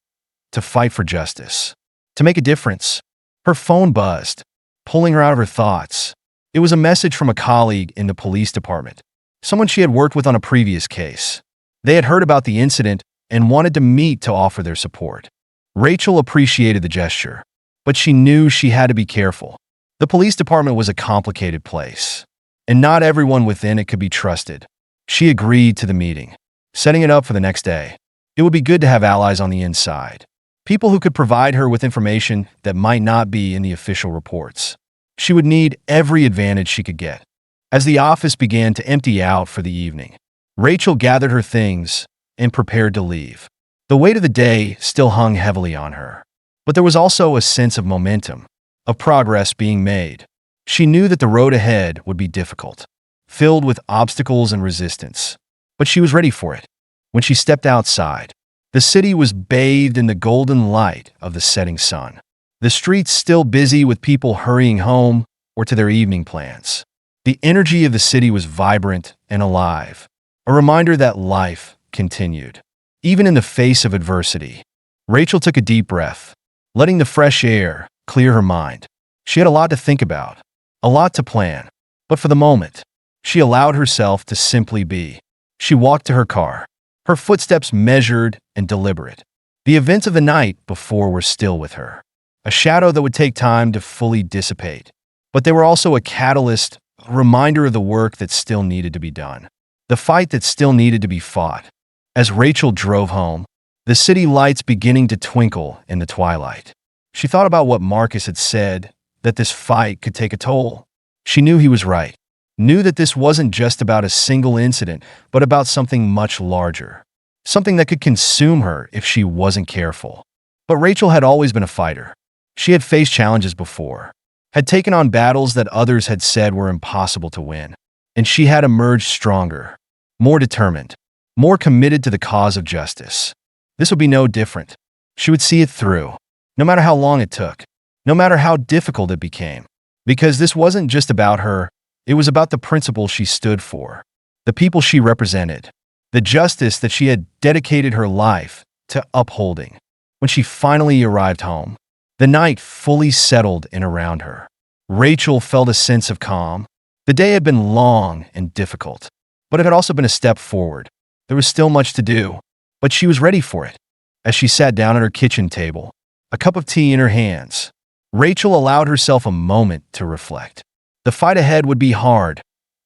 to fight for justice, to make a difference. Her phone buzzed, pulling her out of her thoughts. It was a message from a colleague in the police department, someone she had worked with on a previous case. They had heard about the incident and wanted to meet to offer their support. Rachel appreciated the gesture, but she knew she had to be careful. The police department was a complicated place, and not everyone within it could be trusted. She agreed to the meeting, setting it up for the next day. It would be good to have allies on the inside, people who could provide her with information that might not be in the official reports. She would need every advantage she could get. As the office began to empty out for the evening, Rachel gathered her things and prepared to leave. The weight of the day still hung heavily on her, but there was also a sense of momentum, of progress being made. She knew that the road ahead would be difficult, filled with obstacles and resistance, but she was ready for it. When she stepped outside, the city was bathed in the golden light of the setting sun. The streets still busy with people hurrying home or to their evening plans. The energy of the city was vibrant and alive, a reminder that life continued. Even in the face of adversity, Rachel took a deep breath, letting the fresh air clear her mind. She had a lot to think about, a lot to plan, but for the moment, she allowed herself to simply be. She walked to her car, her footsteps measured and deliberate. The events of the night before were still with her, a shadow that would take time to fully dissipate. But they were also a catalyst, a reminder of the work that still needed to be done, the fight that still needed to be fought. As Rachel drove home, the city lights beginning to twinkle in the twilight, she thought about what Marcus had said, that this fight could take a toll. She knew he was right, knew that this wasn't just about a single incident, but about something much larger, something that could consume her if she wasn't careful. But Rachel had always been a fighter. She had faced challenges before, had taken on battles that others had said were impossible to win, and she had emerged stronger, more determined, more committed to the cause of justice. This would be no different. She would see it through, no matter how long it took, no matter how difficult it became, because this wasn't just about her, it was about the principles she stood for, the people she represented, the justice that she had dedicated her life to upholding. When she finally arrived home, the night fully settled in around her. Rachel felt a sense of calm. The day had been long and difficult, but it had also been a step forward. There was still much to do, but she was ready for it. As she sat down at her kitchen table, a cup of tea in her hands, Rachel allowed herself a moment to reflect. The fight ahead would be hard.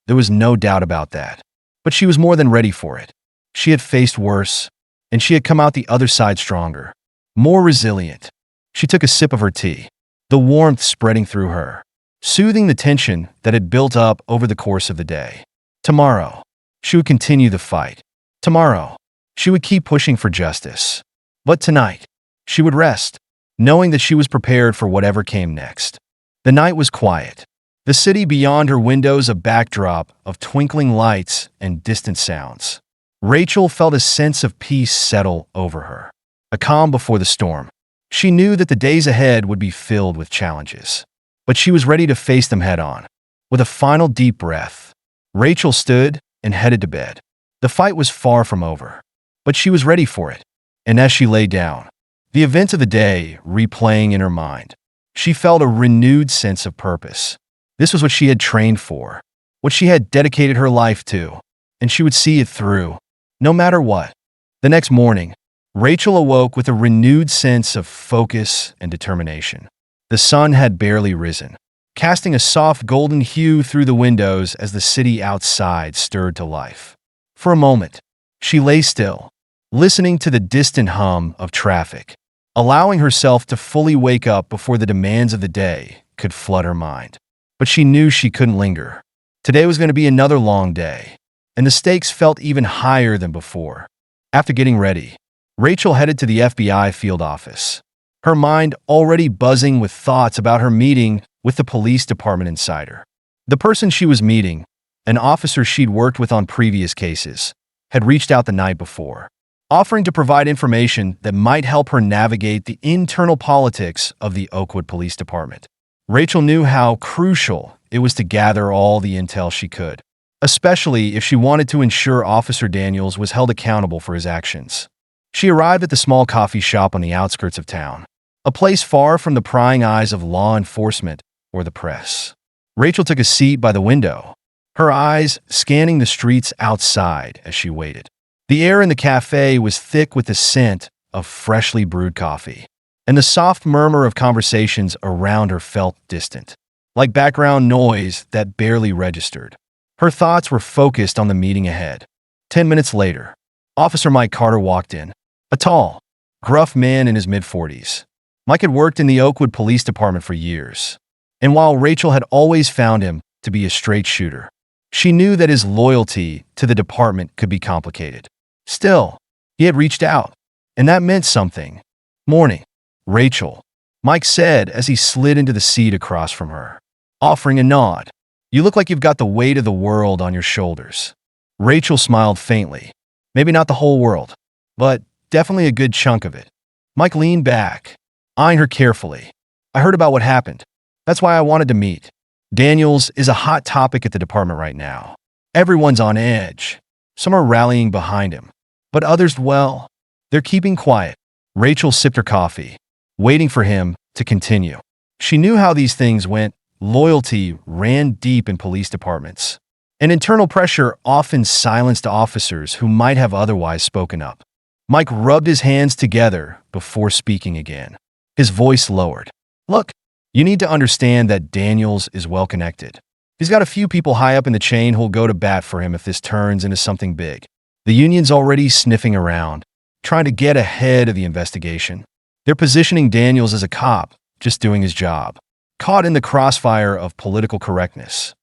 There was no doubt about that. But she was more than ready for it. She had faced worse, and she had come out the other side stronger, more resilient. She took a sip of her tea, the warmth spreading through her, soothing the tension that had built up over the course of the day. Tomorrow, she would continue the fight. Tomorrow, she would keep pushing for justice. But tonight, she would rest, knowing that she was prepared for whatever came next. The night was quiet. The city beyond her windows a backdrop of twinkling lights and distant sounds. Rachel felt a sense of peace settle over her, a calm before the storm. She knew that the days ahead would be filled with challenges, but she was ready to face them head on. With a final deep breath, Rachel stood and headed to bed. The fight was far from over, but she was ready for it. And as she lay down, the events of the day replaying in her mind, she felt a renewed sense of purpose. This was what she had trained for, what she had dedicated her life to, and she would see it through, no matter what. The next morning, Rachel awoke with a renewed sense of focus and determination. The sun had barely risen, casting a soft golden hue through the windows as the city outside stirred to life. For a moment, she lay still, listening to the distant hum of traffic, allowing herself to fully wake up before the demands of the day could flood her mind. But she knew she couldn't linger. Today was going to be another long day, and the stakes felt even higher than before. After getting ready, Rachel headed to the FBI field office, her mind already buzzing with thoughts about her meeting with the police department insider. The person she was meeting, an officer she'd worked with on previous cases, had reached out the night before, offering to provide information that might help her navigate the internal politics of the Oakwood Police Department. Rachel knew how crucial it was to gather all the intel she could, especially if she wanted to ensure Officer Daniels was held accountable for his actions. She arrived at the small coffee shop on the outskirts of town, a place far from the prying eyes of law enforcement or the press. Rachel took a seat by the window, her eyes scanning the streets outside as she waited. The air in the cafe was thick with the scent of freshly brewed coffee, and the soft murmur of conversations around her felt distant, like background noise that barely registered. Her thoughts were focused on the meeting ahead. 10 minutes later, Officer Mike Carter walked in, a tall, gruff man in his mid-40s. Mike had worked in the Oakwood Police Department for years, and while Rachel had always found him to be a straight shooter, she knew that his loyalty to the department could be complicated. Still, he had reached out, and that meant something. "Morning, Rachel," Mike said as he slid into the seat across from her, offering a nod. "You look like you've got the weight of the world on your shoulders." Rachel smiled faintly. Maybe not the whole world, but definitely a good chunk of it. Mike leaned back, eyeing her carefully. "I heard about what happened. That's why I wanted to meet. Daniels is a hot topic at the department right now. Everyone's on edge. Some are rallying behind him, but others, well, they're keeping quiet." Rachel sipped her coffee, waiting for him to continue. She knew how these things went. Loyalty ran deep in police departments, and internal pressure often silenced officers who might have otherwise spoken up. Mike rubbed his hands together before speaking again. His voice lowered. "Look, you need to understand that Daniels is well connected. He's got a few people high up in the chain who'll go to bat for him if this turns into something big. The union's already sniffing around, trying to get ahead of the investigation. They're positioning Daniels as a cop, just doing his job, caught in the crossfire of political correctness."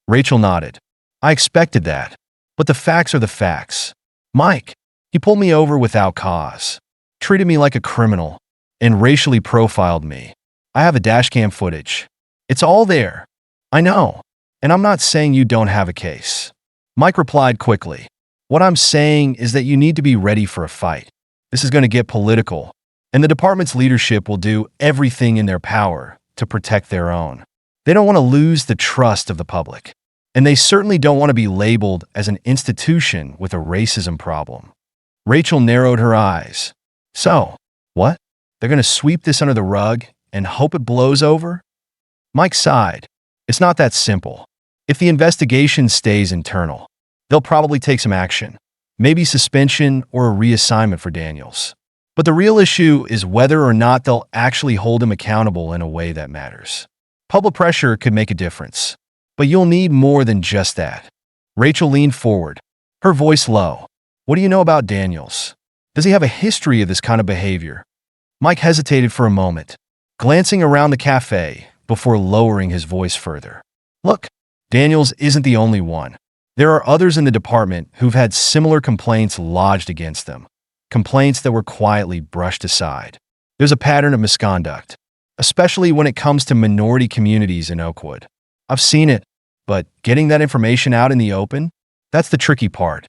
Rachel nodded. "I expected that, but the facts are the facts. Mike, he pulled me over without cause, treated me like a criminal, and racially profiled me. I have a dashcam footage. It's all there. I know, and I'm not saying you don't have a case." Mike replied quickly. "What I'm saying is that you need to be ready for a fight. This is going to get political, and the department's leadership will do everything in their power to protect their own. They don't want to lose the trust of the public, and they certainly don't want to be labeled as an institution with a racism problem." Rachel narrowed her eyes. "So, what? They're going to sweep this under the rug and hope it blows over?" Mike sighed. "It's not that simple. If the investigation stays internal, they'll probably take some action, maybe suspension or a reassignment for Daniels. But the real issue is whether or not they'll actually hold him accountable in a way that matters. Public pressure could make a difference, but you'll need more than just that." Rachel leaned forward, her voice low. "What do you know about Daniels? Does he have a history of this kind of behavior?" Mike hesitated for a moment, glancing around the cafe before lowering his voice further. "Look, Daniels isn't the only one. There are others in the department who've had similar complaints lodged against them, complaints that were quietly brushed aside. There's a pattern of misconduct, especially when it comes to minority communities in Oakwood. I've seen it, but getting that information out in the open, that's the tricky part."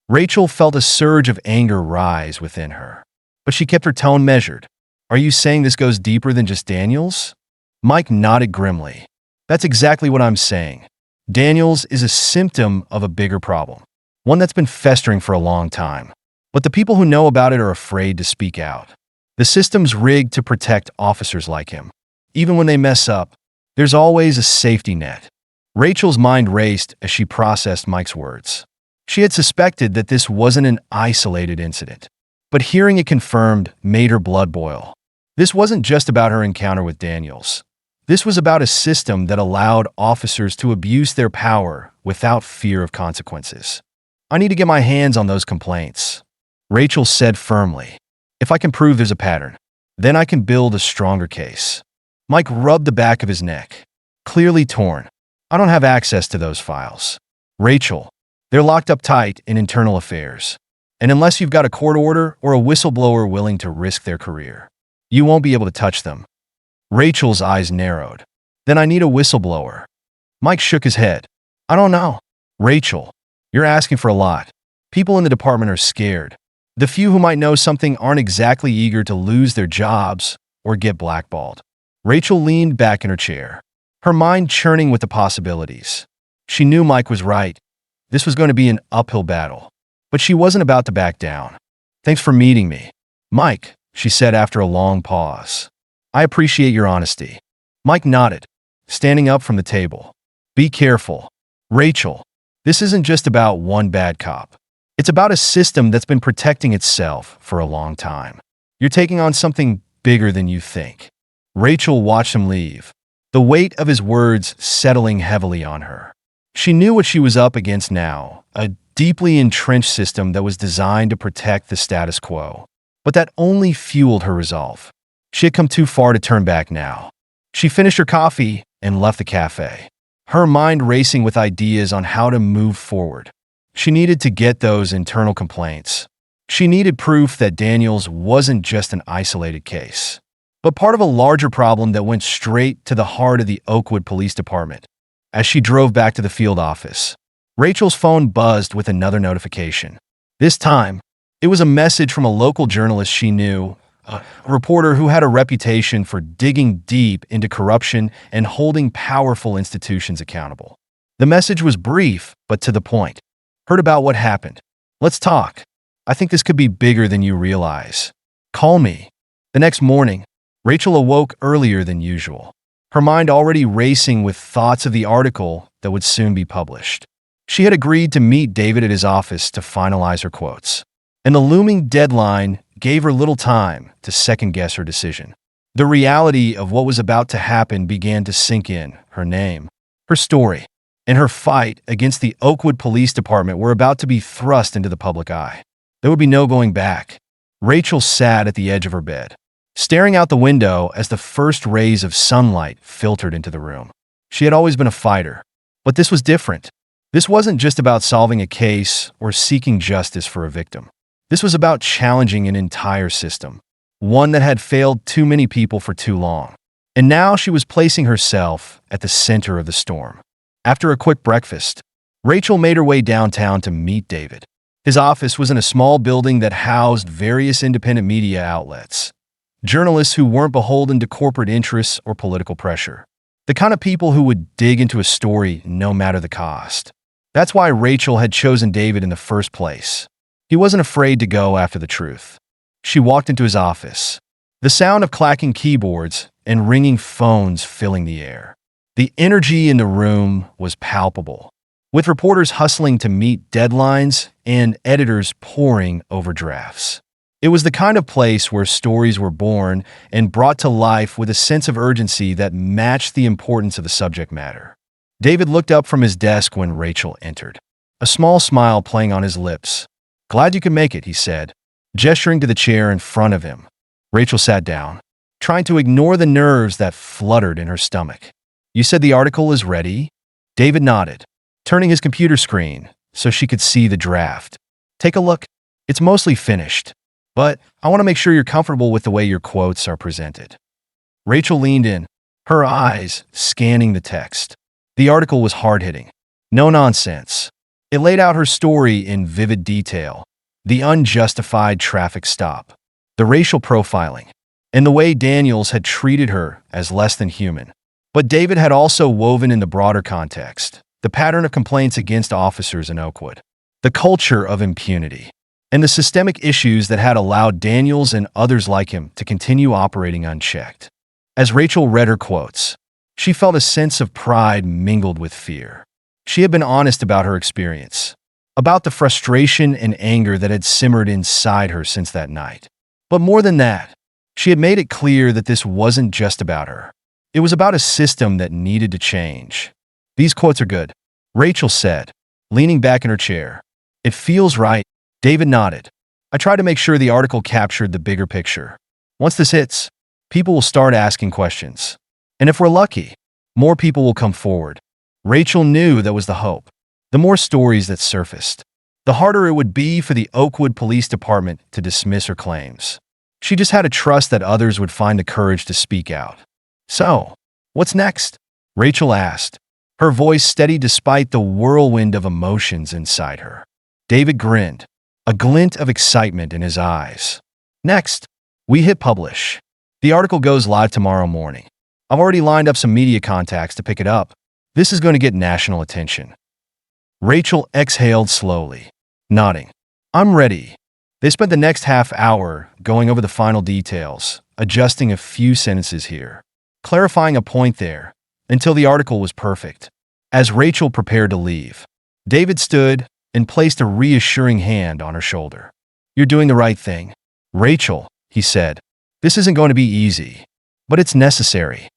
Rachel felt a surge of anger rise within her, but she kept her tone measured. "Are you saying this goes deeper than just Daniels?" Mike nodded grimly. "That's exactly what I'm saying. Daniels is a symptom of a bigger problem, one that's been festering for a long time. But the people who know about it are afraid to speak out. The system's rigged to protect officers like him. Even when they mess up, there's always a safety net." Rachel's mind raced as she processed Mike's words. She had suspected that this wasn't an isolated incident, but hearing it confirmed made her blood boil. This wasn't just about her encounter with Daniels. This was about a system that allowed officers to abuse their power without fear of consequences. "I need to get my hands on those complaints," Rachel said firmly. "If I can prove there's a pattern, then I can build a stronger case." Mike rubbed the back of his neck, clearly torn. "I don't have access to those files, Rachel. They're locked up tight in internal affairs. And unless you've got a court order or a whistleblower willing to risk their career, you won't be able to touch them." Rachel's eyes narrowed. "Then I need a whistleblower." Mike shook his head. "I don't know. Rachel, you're asking for a lot. People in the department are scared. The few who might know something aren't exactly eager to lose their jobs or get blackballed." Rachel leaned back in her chair, her mind churning with the possibilities. She knew Mike was right. This was going to be an uphill battle, but she wasn't about to back down. Thanks for meeting me. Mike, she said after a long pause. I appreciate your honesty. Mike nodded, standing up from the table. Be careful. Rachel, this isn't just about one bad cop. It's about a system that's been protecting itself for a long time. You're taking on something bigger than you think. Rachel watched him leave, the weight of his words settling heavily on her. She knew what she was up against now, a deeply entrenched system that was designed to protect the status quo. But that only fueled her resolve. She had come too far to turn back now. She finished her coffee and left the cafe, her mind racing with ideas on how to move forward. She needed to get those internal complaints. She needed proof that Daniels wasn't just an isolated case, but part of a larger problem that went straight to the heart of the Oakwood Police Department. As she drove back to the field office, Rachel's phone buzzed with another notification. This time, it was a message from a local journalist she knew, a reporter who had a reputation for digging deep into corruption and holding powerful institutions accountable. The message was brief, but to the point. Heard about what happened. Let's talk. I think this could be bigger than you realize. Call me. The next morning, Rachel awoke earlier than usual, her mind already racing with thoughts of the article that would soon be published. She had agreed to meet David at his office to finalize her quotes, and the looming deadline gave her little time to second-guess her decision. The reality of what was about to happen began to sink in. Her name, her story, and her fight against the Oakwood Police Department were about to be thrust into the public eye. There would be no going back. Rachel sat at the edge of her bed, staring out the window as the first rays of sunlight filtered into the room. She had always been a fighter, but this was different. This wasn't just about solving a case or seeking justice for a victim. This was about challenging an entire system, one that had failed too many people for too long. And now she was placing herself at the center of the storm. After a quick breakfast, Rachel made her way downtown to meet David. His office was in a small building that housed various independent media outlets, journalists who weren't beholden to corporate interests or political pressure, the kind of people who would dig into a story no matter the cost. That's why Rachel had chosen David in the first place. He wasn't afraid to go after the truth. She walked into his office, the sound of clacking keyboards and ringing phones filling the air. The energy in the room was palpable, with reporters hustling to meet deadlines and editors poring over drafts. It was the kind of place where stories were born and brought to life with a sense of urgency that matched the importance of the subject matter. David looked up from his desk when Rachel entered, a small smile playing on his lips. Glad you could make it, he said, gesturing to the chair in front of him. Rachel sat down, trying to ignore the nerves that fluttered in her stomach. You said the article is ready? David nodded, turning his computer screen so she could see the draft. Take a look. It's mostly finished, but I want to make sure you're comfortable with the way your quotes are presented. Rachel leaned in, her eyes scanning the text. The article was hard-hitting. No nonsense. It laid out her story in vivid detail. The unjustified traffic stop, the racial profiling, and the way Daniels had treated her as less than human. But David had also woven in the broader context, the pattern of complaints against officers in Oakwood, the culture of impunity, and the systemic issues that had allowed Daniels and others like him to continue operating unchecked. As Rachel read her quotes, she felt a sense of pride mingled with fear. She had been honest about her experience, about the frustration and anger that had simmered inside her since that night. But more than that, she had made it clear that this wasn't just about her. It was about a system that needed to change. These quotes are good, Rachel said, leaning back in her chair. It feels right. David nodded. I tried to make sure the article captured the bigger picture. Once this hits, people will start asking questions. And if we're lucky, more people will come forward. Rachel knew that was the hope. The more stories that surfaced, the harder it would be for the Oakwood Police Department to dismiss her claims. She just had to trust that others would find the courage to speak out. So, what's next? Rachel asked, her voice steady despite the whirlwind of emotions inside her. David grinned, a glint of excitement in his eyes. Next, we hit publish. The article goes live tomorrow morning. I've already lined up some media contacts to pick it up. This is going to get national attention. Rachel exhaled slowly, nodding. I'm ready. They spent the next half hour going over the final details, adjusting a few sentences here, clarifying a point there, until the article was perfect. As Rachel prepared to leave, David stood and placed a reassuring hand on her shoulder. "You're doing the right thing, Rachel," he said. "This isn't going to be easy, but it's necessary."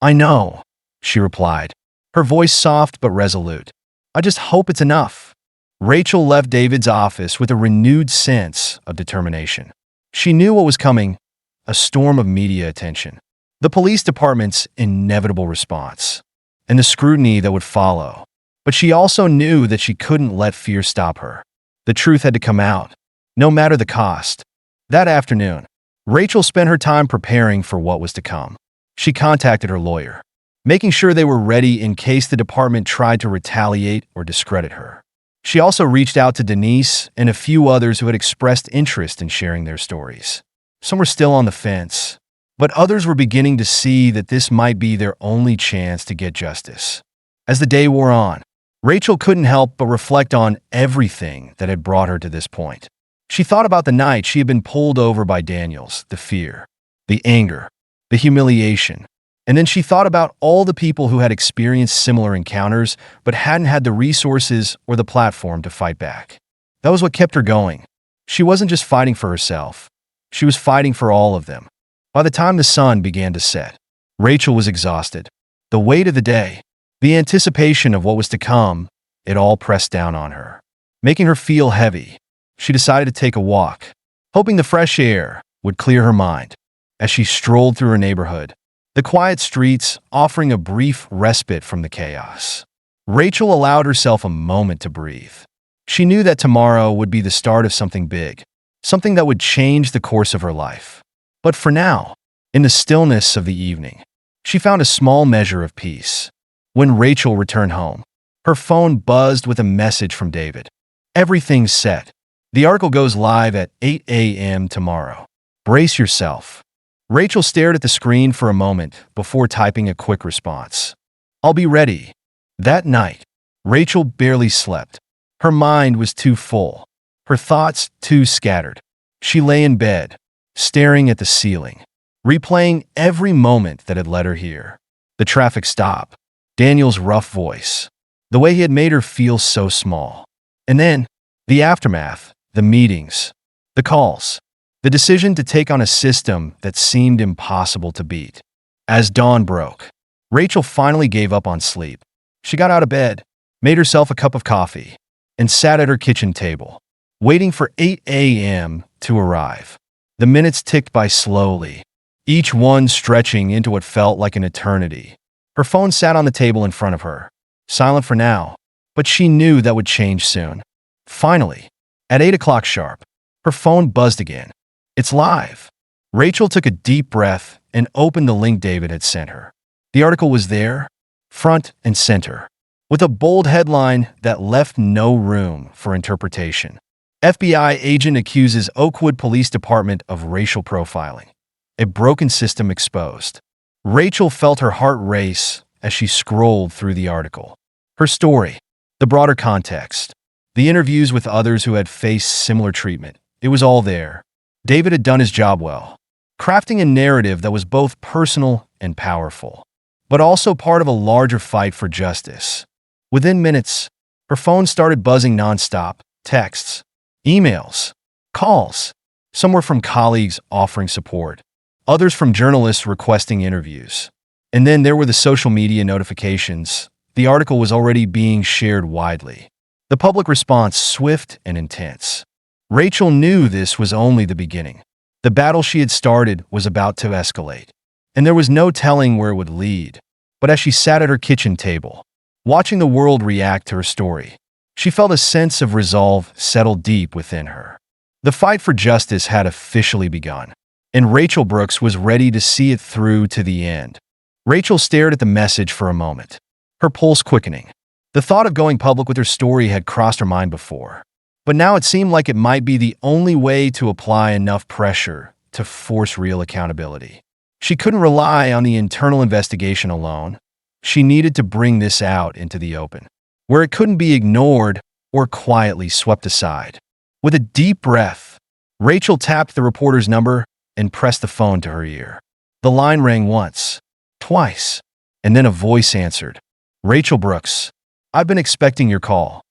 "I know," she replied, her voice soft but resolute. "I just hope it's enough." Rachel left David's office with a renewed sense of determination. She knew what was coming: a storm of media attention, the police department's inevitable response, and the scrutiny that would follow. But she also knew that she couldn't let fear stop her. The truth had to come out, no matter the cost. That afternoon, Rachel spent her time preparing for what was to come. She contacted her lawyer, making sure they were ready in case the department tried to retaliate or discredit her. She also reached out to Denise and a few others who had expressed interest in sharing their stories. Some were still on the fence, but others were beginning to see that this might be their only chance to get justice. As the day wore on, Rachel couldn't help but reflect on everything that had brought her to this point. She thought about the night she had been pulled over by Daniels, the fear, the anger, the humiliation. And then she thought about all the people who had experienced similar encounters but hadn't had the resources or the platform to fight back. That was what kept her going. She wasn't just fighting for herself. She was fighting for all of them. By the time the sun began to set, Rachel was exhausted. The weight of the day, the anticipation of what was to come, it all pressed down on her, making her feel heavy. She decided to take a walk, hoping the fresh air would clear her mind. As she strolled through her neighborhood, the quiet streets offering a brief respite from the chaos, Rachel allowed herself a moment to breathe. She knew that tomorrow would be the start of something big, something that would change the course of her life. But for now, in the stillness of the evening, she found a small measure of peace. When Rachel returned home, her phone buzzed with a message from David. "Everything's set. The article goes live at 8 a.m. tomorrow. Brace yourself." Rachel stared at the screen for a moment before typing a quick response. "I'll be ready." That night, Rachel barely slept. Her mind was too full, her thoughts too scattered. She lay in bed, staring at the ceiling, replaying every moment that had led her here. The traffic stop, Daniel's rough voice, the way he had made her feel so small. And then, the aftermath, the meetings, the calls, the decision to take on a system that seemed impossible to beat. As dawn broke, Rachel finally gave up on sleep. She got out of bed, made herself a cup of coffee, and sat at her kitchen table, waiting for 8 a.m. to arrive. The minutes ticked by slowly, each one stretching into what felt like an eternity. Her phone sat on the table in front of her, silent for now, but she knew that would change soon. Finally, at 8 o'clock sharp, her phone buzzed again. "It's live." Rachel took a deep breath and opened the link David had sent her. The article was there, front and center, with a bold headline that left no room for interpretation. FBI agent accuses Oakwood Police Department of racial profiling. A broken system exposed. Rachel felt her heart race as she scrolled through the article. Her story, the broader context, the interviews with others who had faced similar treatment, it was all there. David had done his job well, crafting a narrative that was both personal and powerful, but also part of a larger fight for justice. Within minutes, her phone started buzzing nonstop: texts, emails, calls. Some were from colleagues offering support, others from journalists requesting interviews. And then there were the social media notifications. The article was already being shared widely. The public response swift and intense. Rachel knew this was only the beginning. The battle she had started was about to escalate, and there was no telling where it would lead. But as she sat at her kitchen table, watching the world react to her story, she felt a sense of resolve settle deep within her. The fight for justice had officially begun, and Rachel Brooks was ready to see it through to the end. Rachel stared at the message for a moment, her pulse quickening. The thought of going public with her story had crossed her mind before, but now it seemed like it might be the only way to apply enough pressure to force real accountability. She couldn't rely on the internal investigation alone. She needed to bring this out into the open, where it couldn't be ignored or quietly swept aside. With a deep breath, Rachel tapped the reporter's number and pressed the phone to her ear. The line rang once, twice, and then a voice answered. Rachel Brooks, I've been expecting your call.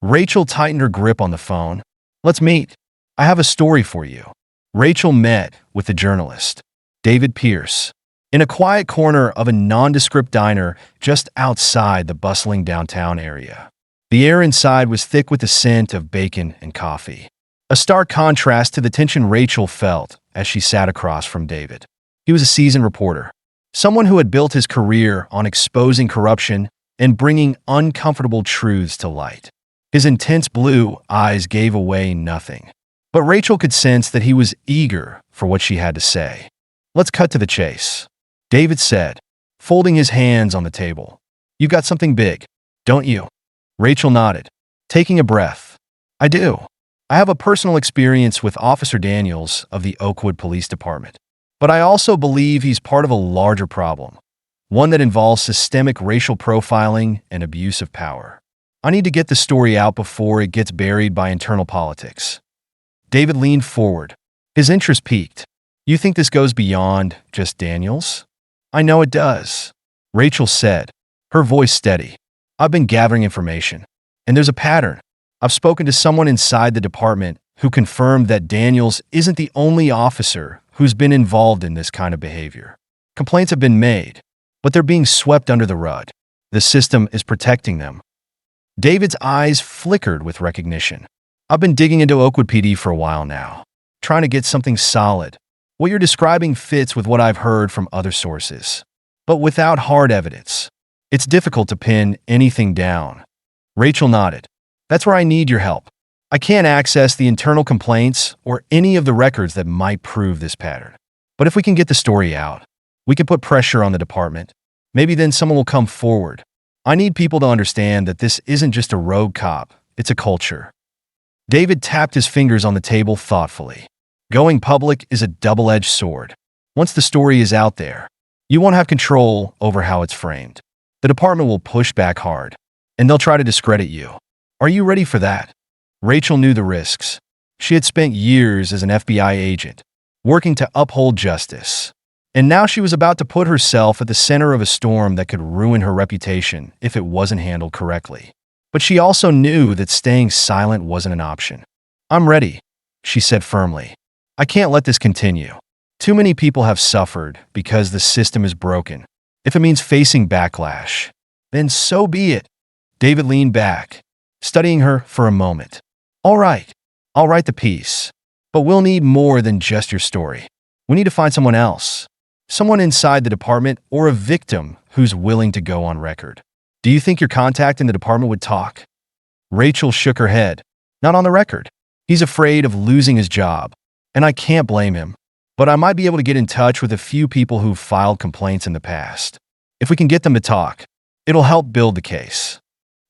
Rachel tightened her grip on the phone. Let's meet. I have a story for you. Rachel met with the journalist, David Pierce, in a quiet corner of a nondescript diner just outside the bustling downtown area. The air inside was thick with the scent of bacon and coffee, a stark contrast to the tension Rachel felt as she sat across from David. He was a seasoned reporter, someone who had built his career on exposing corruption and bringing uncomfortable truths to light. His intense blue eyes gave away nothing, but Rachel could sense that he was eager for what she had to say. Let's cut to the chase, David said, folding his hands on the table. You've got something big, don't you? Rachel nodded, taking a breath. I do. I have a personal experience with Officer Daniels of the Oakwood Police Department, but I also believe he's part of a larger problem, one that involves systemic racial profiling and abuse of power. I need to get the story out before it gets buried by internal politics. David leaned forward, his interest piqued. You think this goes beyond just Daniels? I know it does, Rachel said, her voice steady. I've been gathering information, and there's a pattern. I've spoken to someone inside the department who confirmed that Daniels isn't the only officer who's been involved in this kind of behavior. Complaints have been made, but they're being swept under the rug. The system is protecting them. David's eyes flickered with recognition. I've been digging into Oakwood PD for a while now, trying to get something solid. What you're describing fits with what I've heard from other sources, but without hard evidence, it's difficult to pin anything down. Rachel nodded. That's where I need your help. I can't access the internal complaints or any of the records that might prove this pattern. But if we can get the story out, we can put pressure on the department. Maybe then someone will come forward. I need people to understand that this isn't just a rogue cop, it's a culture. David tapped his fingers on the table thoughtfully. Going public is a double-edged sword. Once the story is out there, you won't have control over how it's framed. The department will push back hard, and they'll try to discredit you. Are you ready for that? Rachel knew the risks. She had spent years as an FBI agent, working to uphold justice. And now she was about to put herself at the center of a storm that could ruin her reputation if it wasn't handled correctly. But she also knew that staying silent wasn't an option. I'm ready, she said firmly. I can't let this continue. Too many people have suffered because the system is broken. If it means facing backlash, then so be it. David leaned back, studying her for a moment. All right, I'll write the piece, but we'll need more than just your story. We need to find someone else. Someone inside the department or a victim who's willing to go on record. Do you think your contact in the department would talk? Rachel shook her head. Not on the record. He's afraid of losing his job, and I can't blame him. But I might be able to get in touch with a few people who've filed complaints in the past. If we can get them to talk, it'll help build the case.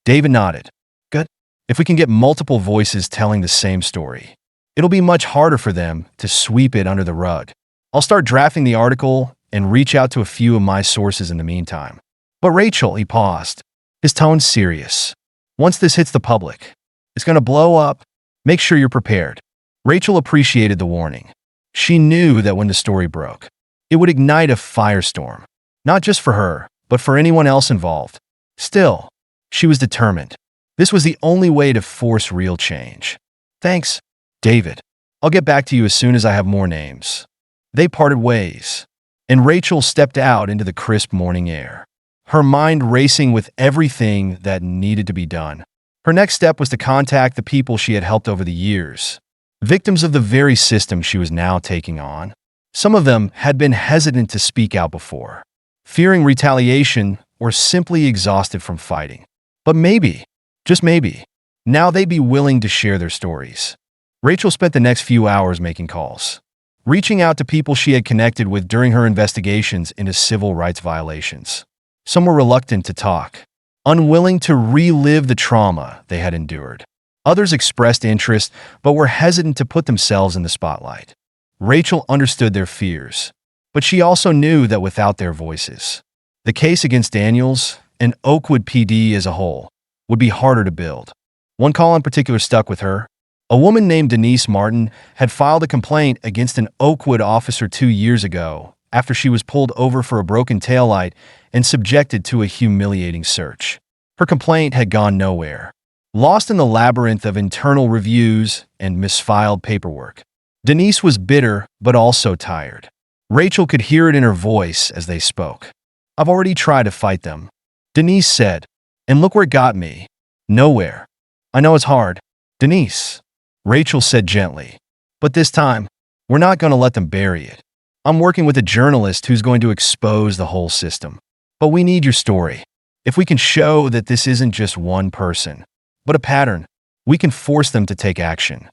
David nodded. Good. If we can get multiple voices telling the same story, it'll be much harder for them to sweep it under the rug. I'll start drafting the article and reach out to a few of my sources in the meantime. But Rachel, he paused, his tone serious. Once this hits the public, it's going to blow up. Make sure you're prepared. Rachel appreciated the warning. She knew that when the story broke, it would ignite a firestorm, not just for her, but for anyone else involved. Still, she was determined. This was the only way to force real change. Thanks, David. I'll get back to you as soon as I have more names. They parted ways, and Rachel stepped out into the crisp morning air, her mind racing with everything that needed to be done. Her next step was to contact the people she had helped over the years, victims of the very system she was now taking on. Some of them had been hesitant to speak out before, fearing retaliation or simply exhausted from fighting. But maybe, just maybe, now they'd be willing to share their stories. Rachel spent the next few hours making calls, reaching out to people she had connected with during her investigations into civil rights violations. Some were reluctant to talk, unwilling to relive the trauma they had endured. Others expressed interest, but were hesitant to put themselves in the spotlight. Rachel understood their fears, but she also knew that without their voices, the case against Daniels and Oakwood PD as a whole would be harder to build. One call in particular stuck with her. A woman named Denise Martin had filed a complaint against an Oakwood officer 2 years ago after she was pulled over for a broken taillight and subjected to a humiliating search. Her complaint had gone nowhere. Lost in the labyrinth of internal reviews and misfiled paperwork, Denise was bitter but also tired. Rachel could hear it in her voice as they spoke. "I've already tried to fight them," Denise said, "and look where it got me. Nowhere. I know it's hard, Denise," Rachel said gently. "But this time, we're not going to let them bury it. I'm working with a journalist who's going to expose the whole system. But we need your story. If we can show that this isn't just one person, but a pattern, we can force them to take action."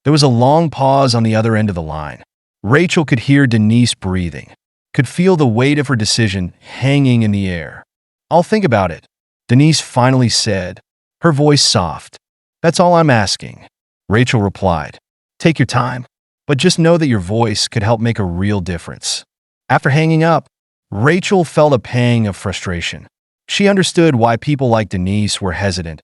There was a long pause on the other end of the line. Rachel could hear Denise breathing, could feel the weight of her decision hanging in the air. "I'll think about it," Denise finally said, her voice soft. "That's all I'm asking," Rachel replied. "Take your time, but just know that your voice could help make a real difference." After hanging up, Rachel felt a pang of frustration. She understood why people like Denise were hesitant.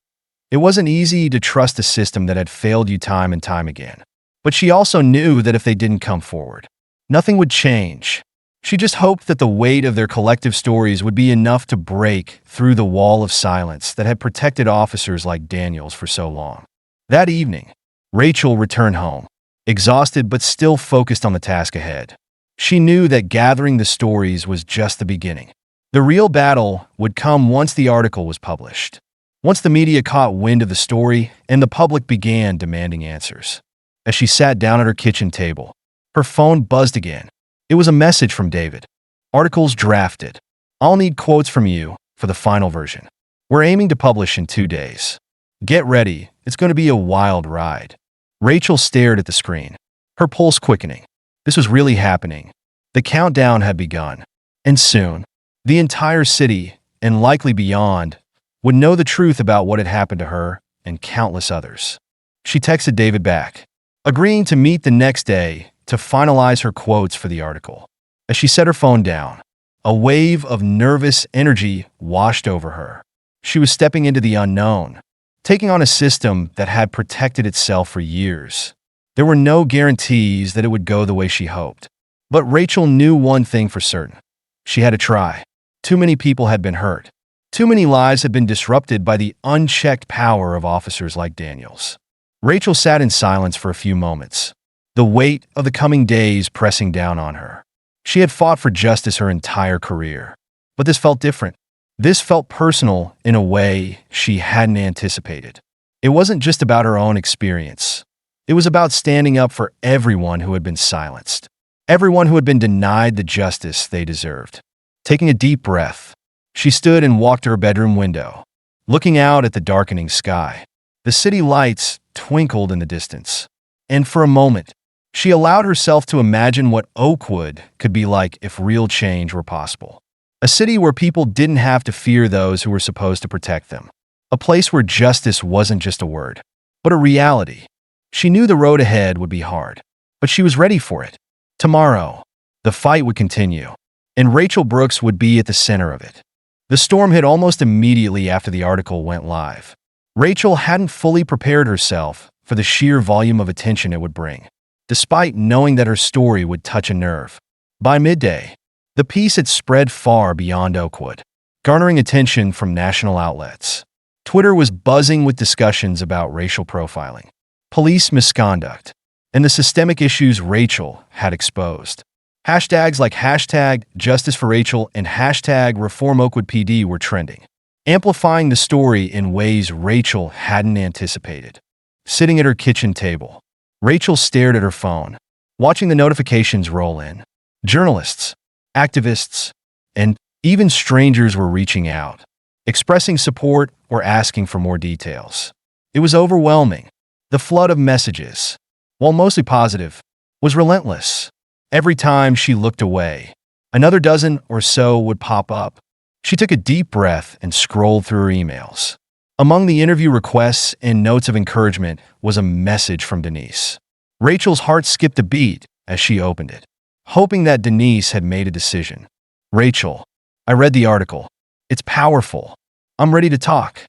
It wasn't easy to trust a system that had failed you time and time again. But she also knew that if they didn't come forward, nothing would change. She just hoped that the weight of their collective stories would be enough to break through the wall of silence that had protected officers like Daniels for so long. That evening, Rachel returned home, exhausted but still focused on the task ahead. She knew that gathering the stories was just the beginning. The real battle would come once the article was published, once the media caught wind of the story and the public began demanding answers. As she sat down at her kitchen table, her phone buzzed again. It was a message from David. "Articles drafted. I'll need quotes from you for the final version. We're aiming to publish in 2 days. Get ready, it's going to be a wild ride." Rachel stared at the screen, her pulse quickening. This was really happening. The countdown had begun. And soon, the entire city, and likely beyond, would know the truth about what had happened to her and countless others. She texted David back, agreeing to meet the next day to finalize her quotes for the article. As she set her phone down, a wave of nervous energy washed over her. She was stepping into the unknown, taking on a system that had protected itself for years. There were no guarantees that it would go the way she hoped. But Rachel knew one thing for certain. She had to try. Too many people had been hurt. Too many lives had been disrupted by the unchecked power of officers like Daniels. Rachel sat in silence for a few moments, the weight of the coming days pressing down on her. She had fought for justice her entire career. But this felt different. This felt personal in a way she hadn't anticipated. It wasn't just about her own experience. It was about standing up for everyone who had been silenced, everyone who had been denied the justice they deserved. Taking a deep breath, she stood and walked to her bedroom window, looking out at the darkening sky. The city lights twinkled in the distance, and for a moment, she allowed herself to imagine what Oakwood could be like if real change were possible. A city where people didn't have to fear those who were supposed to protect them. A place where justice wasn't just a word, but a reality. She knew the road ahead would be hard, but she was ready for it. Tomorrow, the fight would continue, and Rachel Brooks would be at the center of it. The storm hit almost immediately after the article went live. Rachel hadn't fully prepared herself for the sheer volume of attention it would bring, despite knowing that her story would touch a nerve. By midday, the piece had spread far beyond Oakwood, garnering attention from national outlets. Twitter was buzzing with discussions about racial profiling, police misconduct, and the systemic issues Rachel had exposed. Hashtags like #JusticeForRachel and #ReformOakwoodPD were trending, amplifying the story in ways Rachel hadn't anticipated. Sitting at her kitchen table, Rachel stared at her phone, watching the notifications roll in. Journalists, activists, and even strangers were reaching out, expressing support or asking for more details. It was overwhelming. The flood of messages, while mostly positive, was relentless. Every time she looked away, another dozen or so would pop up. She took a deep breath and scrolled through her emails. Among the interview requests and notes of encouragement was a message from Denise. Rachel's heart skipped a beat as she opened it, hoping that Denise had made a decision. "Rachel, I read the article. It's powerful. I'm ready to talk."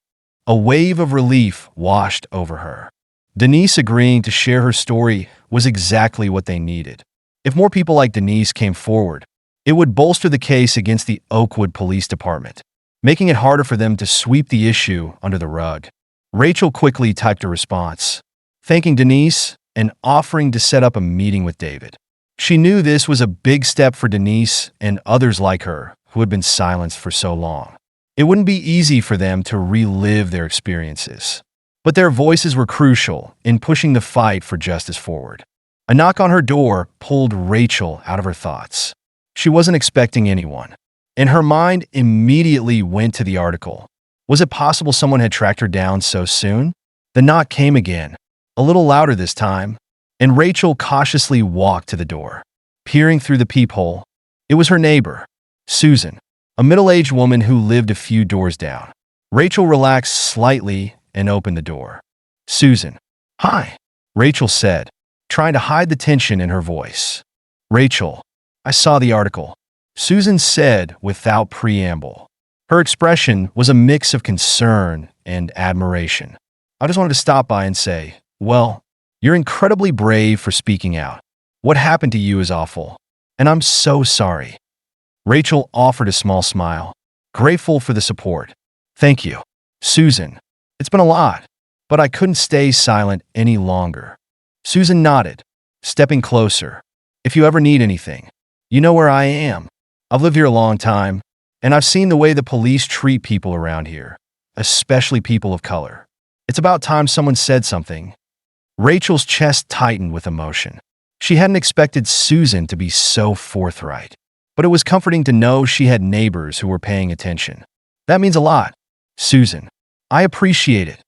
A wave of relief washed over her. Denise agreeing to share her story was exactly what they needed. If more people like Denise came forward, it would bolster the case against the Oakwood Police Department, making it harder for them to sweep the issue under the rug. Rachel quickly typed a response, thanking Denise and offering to set up a meeting with David. She knew this was a big step for Denise and others like her who had been silenced for so long. It wouldn't be easy for them to relive their experiences, but their voices were crucial in pushing the fight for justice forward. A knock on her door pulled Rachel out of her thoughts. She wasn't expecting anyone, and her mind immediately went to the article. Was it possible someone had tracked her down so soon? The knock came again, a little louder this time, and Rachel cautiously walked to the door. Peering through the peephole, it was her neighbor, Susan, a middle-aged woman who lived a few doors down. Rachel relaxed slightly and opened the door. "Susan." "Hi," Rachel said, trying to hide the tension in her voice. "Rachel, I saw the article," Susan said without preamble. Her expression was a mix of concern and admiration. "I just wanted to stop by and say, well, you're incredibly brave for speaking out. What happened to you is awful, and I'm so sorry." Rachel offered a small smile, grateful for the support. "Thank you, Susan. It's been a lot, but I couldn't stay silent any longer." Susan nodded, stepping closer. "If you ever need anything, you know where I am. I've lived here a long time, and I've seen the way the police treat people around here, especially people of color. It's about time someone said something." Rachel's chest tightened with emotion. She hadn't expected Susan to be so forthright, but it was comforting to know she had neighbors who were paying attention. "That means a lot, Susan. I appreciate it."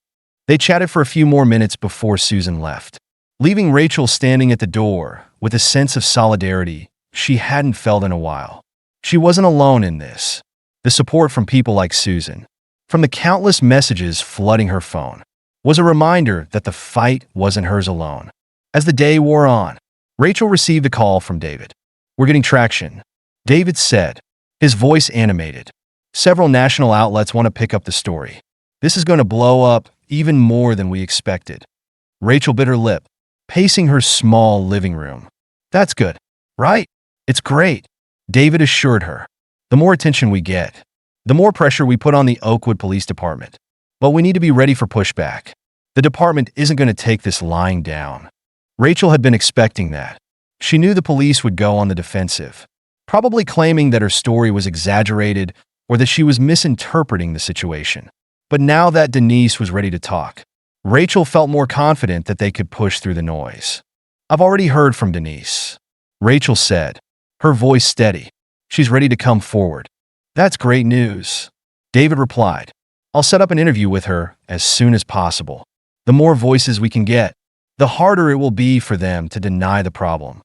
They chatted for a few more minutes before Susan left, leaving Rachel standing at the door with a sense of solidarity she hadn't felt in a while. She wasn't alone in this. The support from people like Susan, from the countless messages flooding her phone, was a reminder that the fight wasn't hers alone. As the day wore on, Rachel received a call from David. "We're getting traction," David said, his voice animated. "Several national outlets want to pick up the story. This is going to blow up even more than we expected." Rachel bit her lip, pacing her small living room. "That's good, right?" "It's great," David assured her. "The more attention we get, the more pressure we put on the Oakwood Police Department. But we need to be ready for pushback. The department isn't going to take this lying down." Rachel had been expecting that. She knew the police would go on the defensive, probably claiming that her story was exaggerated or that she was misinterpreting the situation. But now that Denise was ready to talk, Rachel felt more confident that they could push through the noise. "I've already heard from Denise," Rachel said, her voice steady. "She's ready to come forward." "That's great news," David replied. "I'll set up an interview with her as soon as possible. The more voices we can get, the harder it will be for them to deny the problem."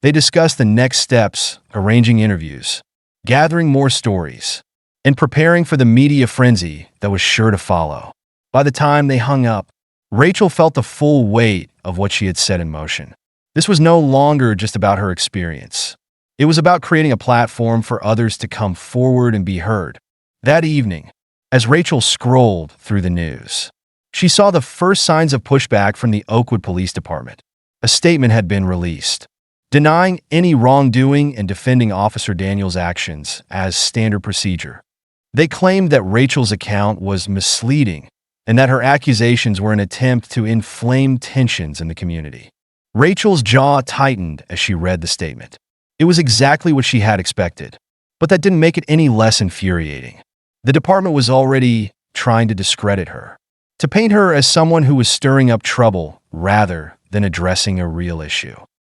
They discussed the next steps, arranging interviews, gathering more stories, and preparing for the media frenzy that was sure to follow. By the time they hung up, Rachel felt the full weight of what she had set in motion. This was no longer just about her experience. It was about creating a platform for others to come forward and be heard. That evening, as Rachel scrolled through the news, she saw the first signs of pushback from the Oakwood Police Department. A statement had been released, denying any wrongdoing and defending Officer Daniels' actions as standard procedure. They claimed that Rachel's account was misleading and that her accusations were an attempt to inflame tensions in the community. Rachel's jaw tightened as she read the statement. It was exactly what she had expected, but that didn't make it any less infuriating. The department was already trying to discredit her, to paint her as someone who was stirring up trouble rather than addressing a real issue.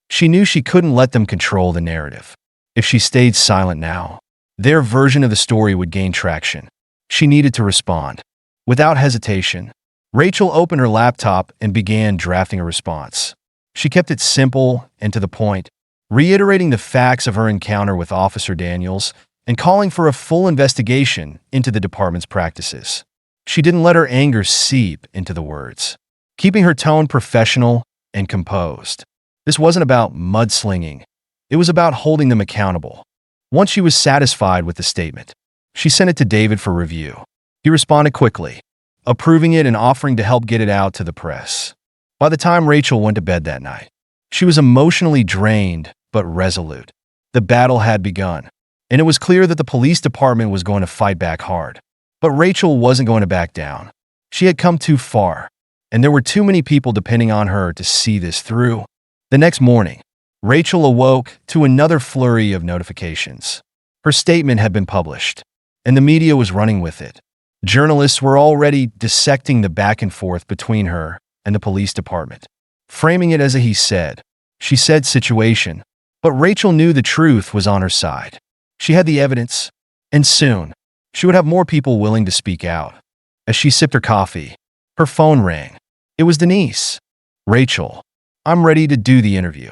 She knew she couldn't let them control the narrative. If she stayed silent now, their version of the story would gain traction. She needed to respond. Without hesitation, Rachel opened her laptop and began drafting a response. She kept it simple and to the point, reiterating the facts of her encounter with Officer Daniels and calling for a full investigation into the department's practices. She didn't let her anger seep into the words, keeping her tone professional and composed. This wasn't about mudslinging. It was about holding them accountable. Once she was satisfied with the statement, she sent it to David for review. He responded quickly, approving it and offering to help get it out to the press. By the time Rachel went to bed that night, she was emotionally drained but resolute. The battle had begun, and it was clear that the police department was going to fight back hard. But Rachel wasn't going to back down. She had come too far, and there were too many people depending on her to see this through. The next morning, Rachel awoke to another flurry of notifications. Her statement had been published, and the media was running with it. Journalists were already dissecting the back and forth between her and the police department, framing it as a he said, she said situation. But Rachel knew the truth was on her side. She had the evidence, and soon, she would have more people willing to speak out. As she sipped her coffee, her phone rang. It was Denise. "Rachel, I'm ready to do the interview,"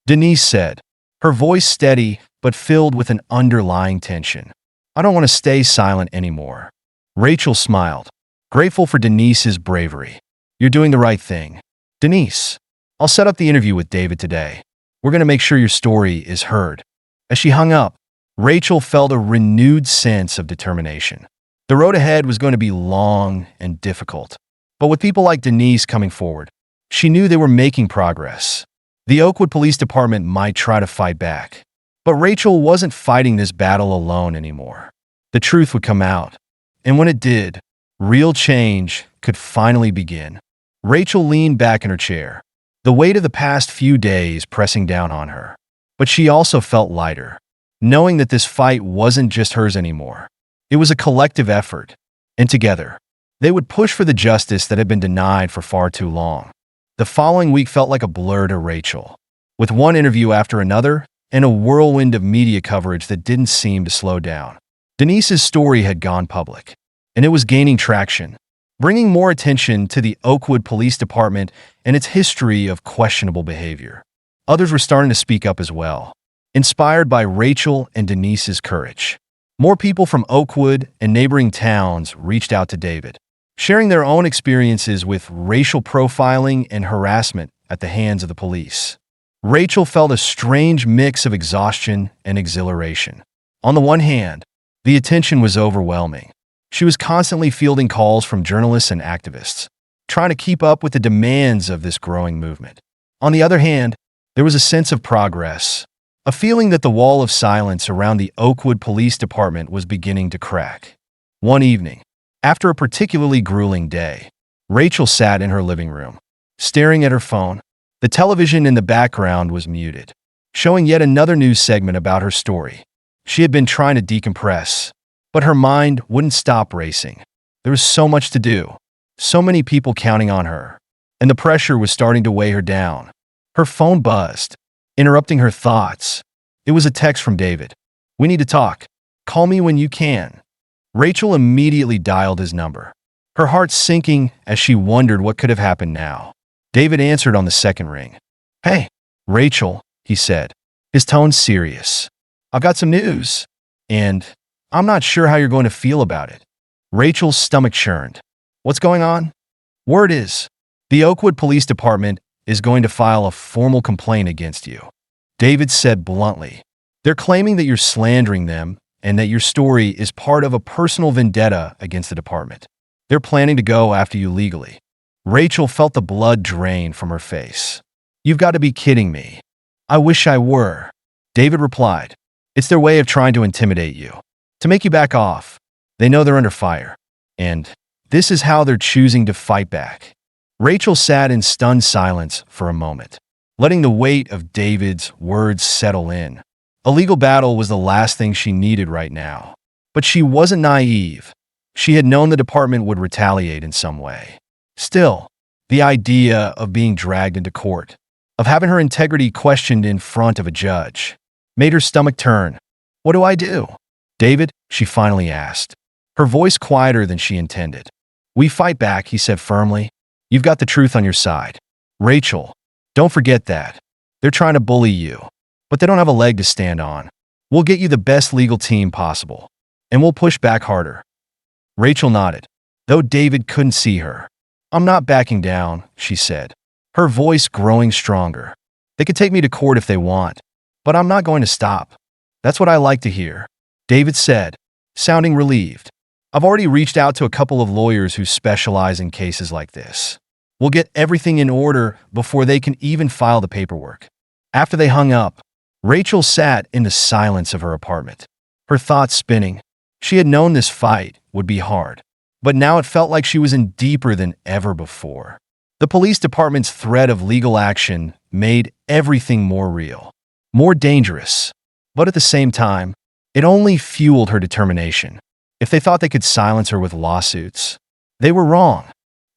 Denise said, her voice steady but filled with an underlying tension. "I don't want to stay silent anymore." Rachel smiled, grateful for Denise's bravery. "You're doing the right thing. Denise, I'll set up the interview with David today. We're going to make sure your story is heard." As she hung up, Rachel felt a renewed sense of determination. The road ahead was going to be long and difficult, but with people like Denise coming forward, she knew they were making progress. The Oakwood Police Department might try to fight back, but Rachel wasn't fighting this battle alone anymore. The truth would come out, and when it did, real change could finally begin. Rachel leaned back in her chair, the weight of the past few days pressing down on her. But she also felt lighter, knowing that this fight wasn't just hers anymore. It was a collective effort, and together, they would push for the justice that had been denied for far too long. The following week felt like a blur to Rachel, with one interview after another and a whirlwind of media coverage that didn't seem to slow down. Denise's story had gone public, and it was gaining traction, bringing more attention to the Oakwood Police Department and its history of questionable behavior. Others were starting to speak up as well, inspired by Rachel and Denise's courage. More people from Oakwood and neighboring towns reached out to David, sharing their own experiences with racial profiling and harassment at the hands of the police. Rachel felt a strange mix of exhaustion and exhilaration. On the one hand, the attention was overwhelming. She was constantly fielding calls from journalists and activists, trying to keep up with the demands of this growing movement. On the other hand, there was a sense of progress, a feeling that the wall of silence around the Oakwood Police Department was beginning to crack. One evening, after a particularly grueling day, Rachel sat in her living room, staring at her phone. The television in the background was muted, showing yet another news segment about her story. She had been trying to decompress, but her mind wouldn't stop racing. There was so much to do, so many people counting on her, and the pressure was starting to weigh her down. Her phone buzzed, interrupting her thoughts. It was a text from David. "We need to talk. Call me when you can." Rachel immediately dialed his number, her heart sinking as she wondered what could have happened now. David answered on the second ring. "Hey, Rachel," he said, his tone serious. "I've got some news, and I'm not sure how you're going to feel about it." Rachel's stomach churned. "What's going on?" "Word is, the Oakwood Police Department is going to file a formal complaint against you," David said bluntly. "They're claiming that you're slandering them and that your story is part of a personal vendetta against the department. They're planning to go after you legally." Rachel felt the blood drain from her face. "You've got to be kidding me." "I wish I were," David replied. "It's their way of trying to intimidate you, to make you back off. They know they're under fire, and this is how they're choosing to fight back." Rachel sat in stunned silence for a moment, letting the weight of David's words settle in. A legal battle was the last thing she needed right now. But she wasn't naive. She had known the department would retaliate in some way. Still, the idea of being dragged into court, of having her integrity questioned in front of a judge, made her stomach turn. "What do I do, David?" she finally asked, her voice quieter than she intended. "We fight back," he said firmly. "You've got the truth on your side. Rachel, don't forget that. They're trying to bully you, but they don't have a leg to stand on. We'll get you the best legal team possible, and we'll push back harder." Rachel nodded, though David couldn't see her. "I'm not backing down," she said, her voice growing stronger. "They could take me to court if they want, but I'm not going to stop." "That's what I like to hear," David said, sounding relieved. "I've already reached out to a couple of lawyers who specialize in cases like this. We'll get everything in order before they can even file the paperwork." After they hung up, Rachel sat in the silence of her apartment, her thoughts spinning. She had known this fight would be hard, but now it felt like she was in deeper than ever before. The police department's threat of legal action made everything more real, more dangerous. But at the same time, it only fueled her determination. If they thought they could silence her with lawsuits, they were wrong.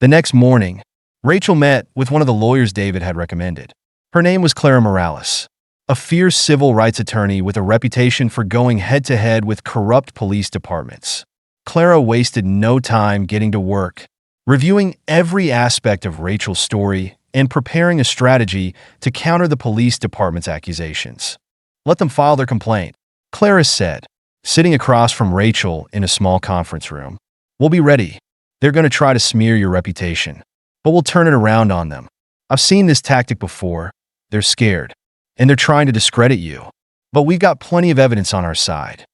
The next morning, Rachel met with one of the lawyers David had recommended. Her name was Clara Morales, a fierce civil rights attorney with a reputation for going head-to-head with corrupt police departments. Clara wasted no time getting to work, reviewing every aspect of Rachel's story and preparing a strategy to counter the police department's accusations. "Let them file their complaint," Clara said, sitting across from Rachel in a small conference room. "We'll be ready. They're going to try to smear your reputation, but we'll turn it around on them. I've seen this tactic before. They're scared, and they're trying to discredit you. But we've got plenty of evidence on our side."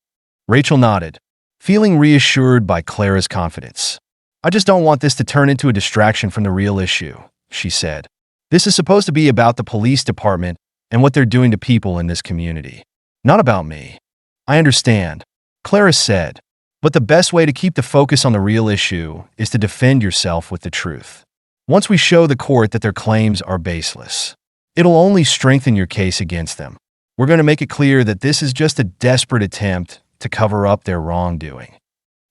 Rachel nodded, feeling reassured by Clara's confidence. "I just don't want this to turn into a distraction from the real issue," she said. "This is supposed to be about the police department and what they're doing to people in this community, not about me." "I understand," Clara said, "but the best way to keep the focus on the real issue is to defend yourself with the truth. Once we show the court that their claims are baseless, it'll only strengthen your case against them. We're going to make it clear that this is just a desperate attempt to cover up their wrongdoing."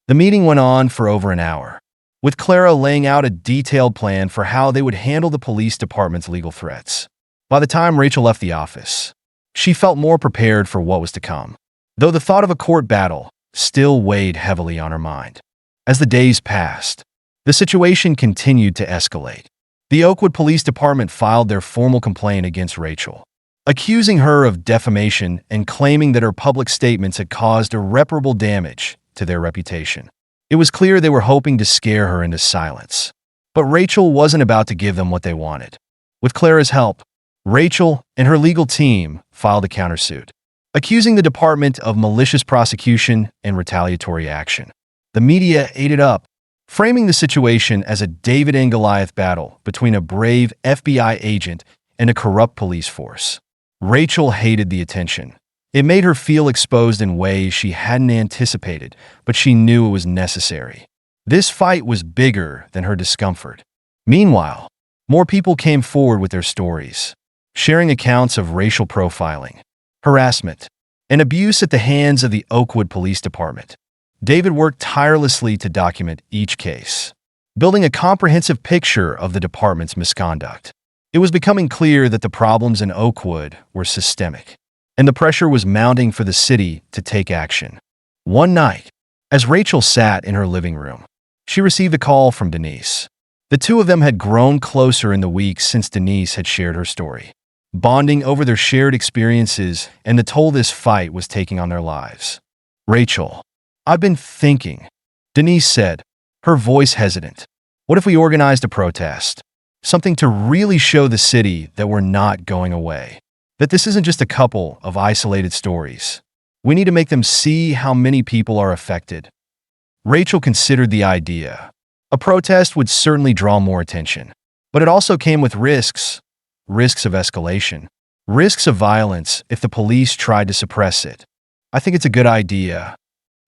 The meeting went on for over an hour, with Clara laying out a detailed plan for how they would handle the police department's legal threats. By the time Rachel left the office, she felt more prepared for what was to come, though the thought of a court battle still weighed heavily on her mind. As the days passed, the situation continued to escalate. The Oakwood Police Department filed their formal complaint against Rachel, accusing her of defamation and claiming that her public statements had caused irreparable damage to their reputation. It was clear they were hoping to scare her into silence, but Rachel wasn't about to give them what they wanted. With Clara's help, Rachel and her legal team filed a countersuit, accusing the department of malicious prosecution and retaliatory action. The media ate it up, framing the situation as a David and Goliath battle between a brave FBI agent and a corrupt police force. Rachel hated the attention. It made her feel exposed in ways she hadn't anticipated, but she knew it was necessary. This fight was bigger than her discomfort. Meanwhile, more people came forward with their stories, sharing accounts of racial profiling, harassment, and abuse at the hands of the Oakwood Police Department. David worked tirelessly to document each case, building a comprehensive picture of the department's misconduct. It was becoming clear that the problems in Oakwood were systemic, and the pressure was mounting for the city to take action. One night, as Rachel sat in her living room, she received a call from Denise. The two of them had grown closer in the weeks since Denise had shared her story, bonding over their shared experiences and the toll this fight was taking on their lives. "Rachel, I've been thinking," Denise said, her voice hesitant. "What if we organized a protest? Something to really show the city that we're not going away. That this isn't just a couple of isolated stories. We need to make them see how many people are affected." Rachel considered the idea. A protest would certainly draw more attention, but it also came with risks. Risks of escalation. Risks of violence if the police tried to suppress it. "I think it's a good idea,"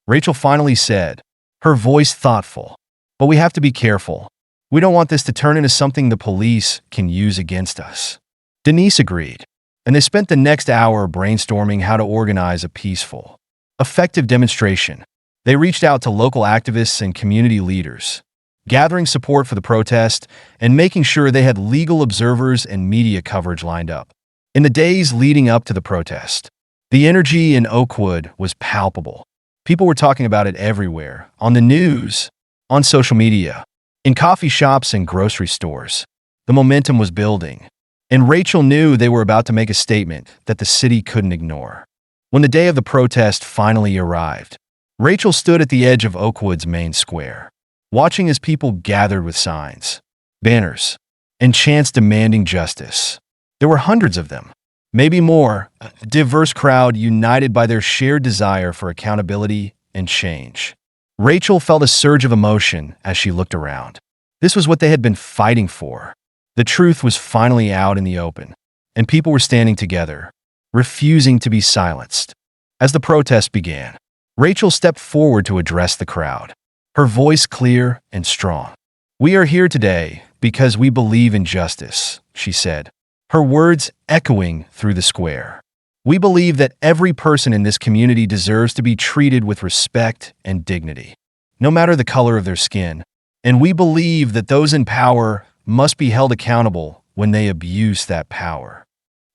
Rachel finally said, her voice thoughtful. "But we have to be careful. We don't want this to turn into something the police can use against us." Denise agreed, and they spent the next hour brainstorming how to organize a peaceful, effective demonstration. They reached out to local activists and community leaders, gathering support for the protest and making sure they had legal observers and media coverage lined up. In the days leading up to the protest, the energy in Oakwood was palpable. People were talking about it everywhere, on the news, on social media, in coffee shops and grocery stores. The momentum was building, and Rachel knew they were about to make a statement that the city couldn't ignore. When the day of the protest finally arrived, Rachel stood at the edge of Oakwood's main square, watching as people gathered with signs, banners, and chants demanding justice. There were hundreds of them, maybe more, a diverse crowd united by their shared desire for accountability and change. Rachel felt a surge of emotion as she looked around. This was what they had been fighting for. The truth was finally out in the open, and people were standing together, refusing to be silenced. As the protest began, Rachel stepped forward to address the crowd, her voice clear and strong. "We are here today because we believe in justice," she said, her words echoing through the square. "We believe that every person in this community deserves to be treated with respect and dignity, no matter the color of their skin, and we believe that those in power must be held accountable when they abuse that power."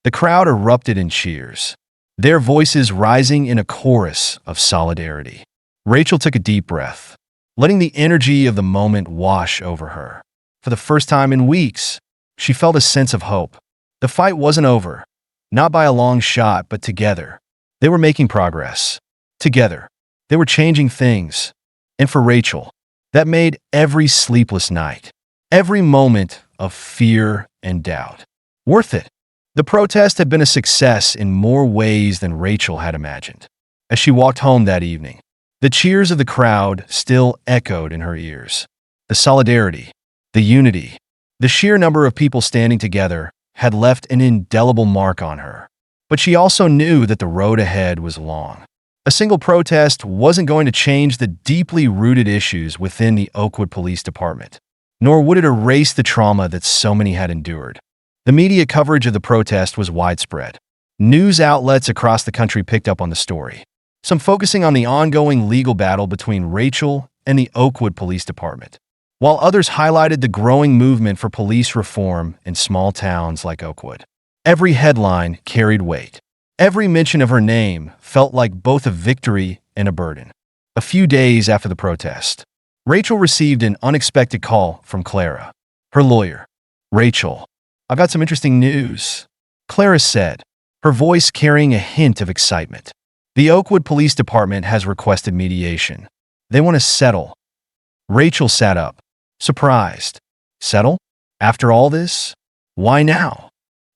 The crowd erupted in cheers, their voices rising in a chorus of solidarity. Rachel took a deep breath, letting the energy of the moment wash over her. For the first time in weeks, she felt a sense of hope. The fight wasn't over, not by a long shot, but together. They were making progress. Together, they were changing things. And for Rachel, that made every sleepless night, every moment of fear and doubt, worth it. The protest had been a success in more ways than Rachel had imagined. As she walked home that evening, the cheers of the crowd still echoed in her ears. The solidarity, the unity, the sheer number of people standing together had left an indelible mark on her. But she also knew that the road ahead was long. A single protest wasn't going to change the deeply rooted issues within the Oakwood Police Department, nor would it erase the trauma that so many had endured. The media coverage of the protest was widespread. News outlets across the country picked up on the story, some focusing on the ongoing legal battle between Rachel and the Oakwood Police Department, while others highlighted the growing movement for police reform in small towns like Oakwood. Every headline carried weight. Every mention of her name felt like both a victory and a burden. A few days after the protest, Rachel received an unexpected call from Clara, her lawyer. "Rachel, I've got some interesting news," Clara said, her voice carrying a hint of excitement. "The Oakwood Police Department has requested mediation. They want to settle." Rachel sat up, surprised. "Settle? After all this? Why now?"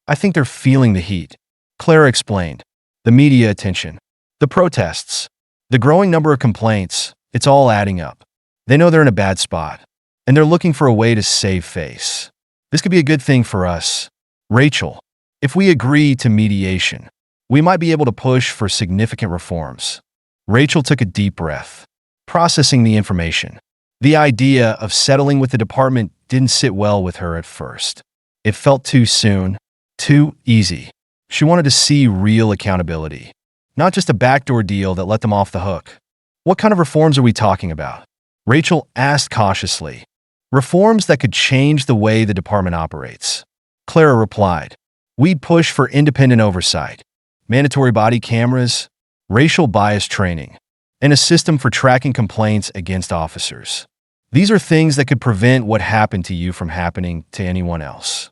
"I think they're feeling the heat," Clara explained. "The media attention, the protests, the growing number of complaints, it's all adding up. They know they're in a bad spot, and they're looking for a way to save face. This could be a good thing for us. Rachel, if we agree to mediation, we might be able to push for significant reforms." Rachel took a deep breath, processing the information. The idea of settling with the department didn't sit well with her at first. It felt too soon, too easy. She wanted to see real accountability, not just a backdoor deal that let them off the hook. "What kind of reforms are we talking about?" Rachel asked cautiously. "Reforms that could change the way the department operates," Clara replied. "We'd push for independent oversight, mandatory body cameras, racial bias training, and a system for tracking complaints against officers. These are things that could prevent what happened to you from happening to anyone else."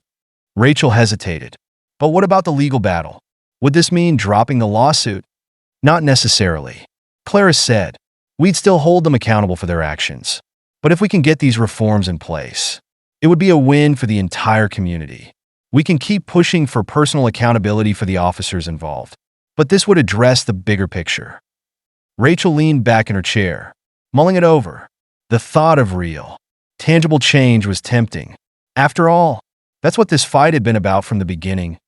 Rachel hesitated. "But what about the legal battle? Would this mean dropping the lawsuit?" "Not necessarily," Clara said. "We'd still hold them accountable for their actions. But if we can get these reforms in place, it would be a win for the entire community. We can keep pushing for personal accountability for the officers involved, but this would address the bigger picture." Rachel leaned back in her chair, mulling it over. The thought of real, tangible change was tempting. After all, that's what this fight had been about from the beginning,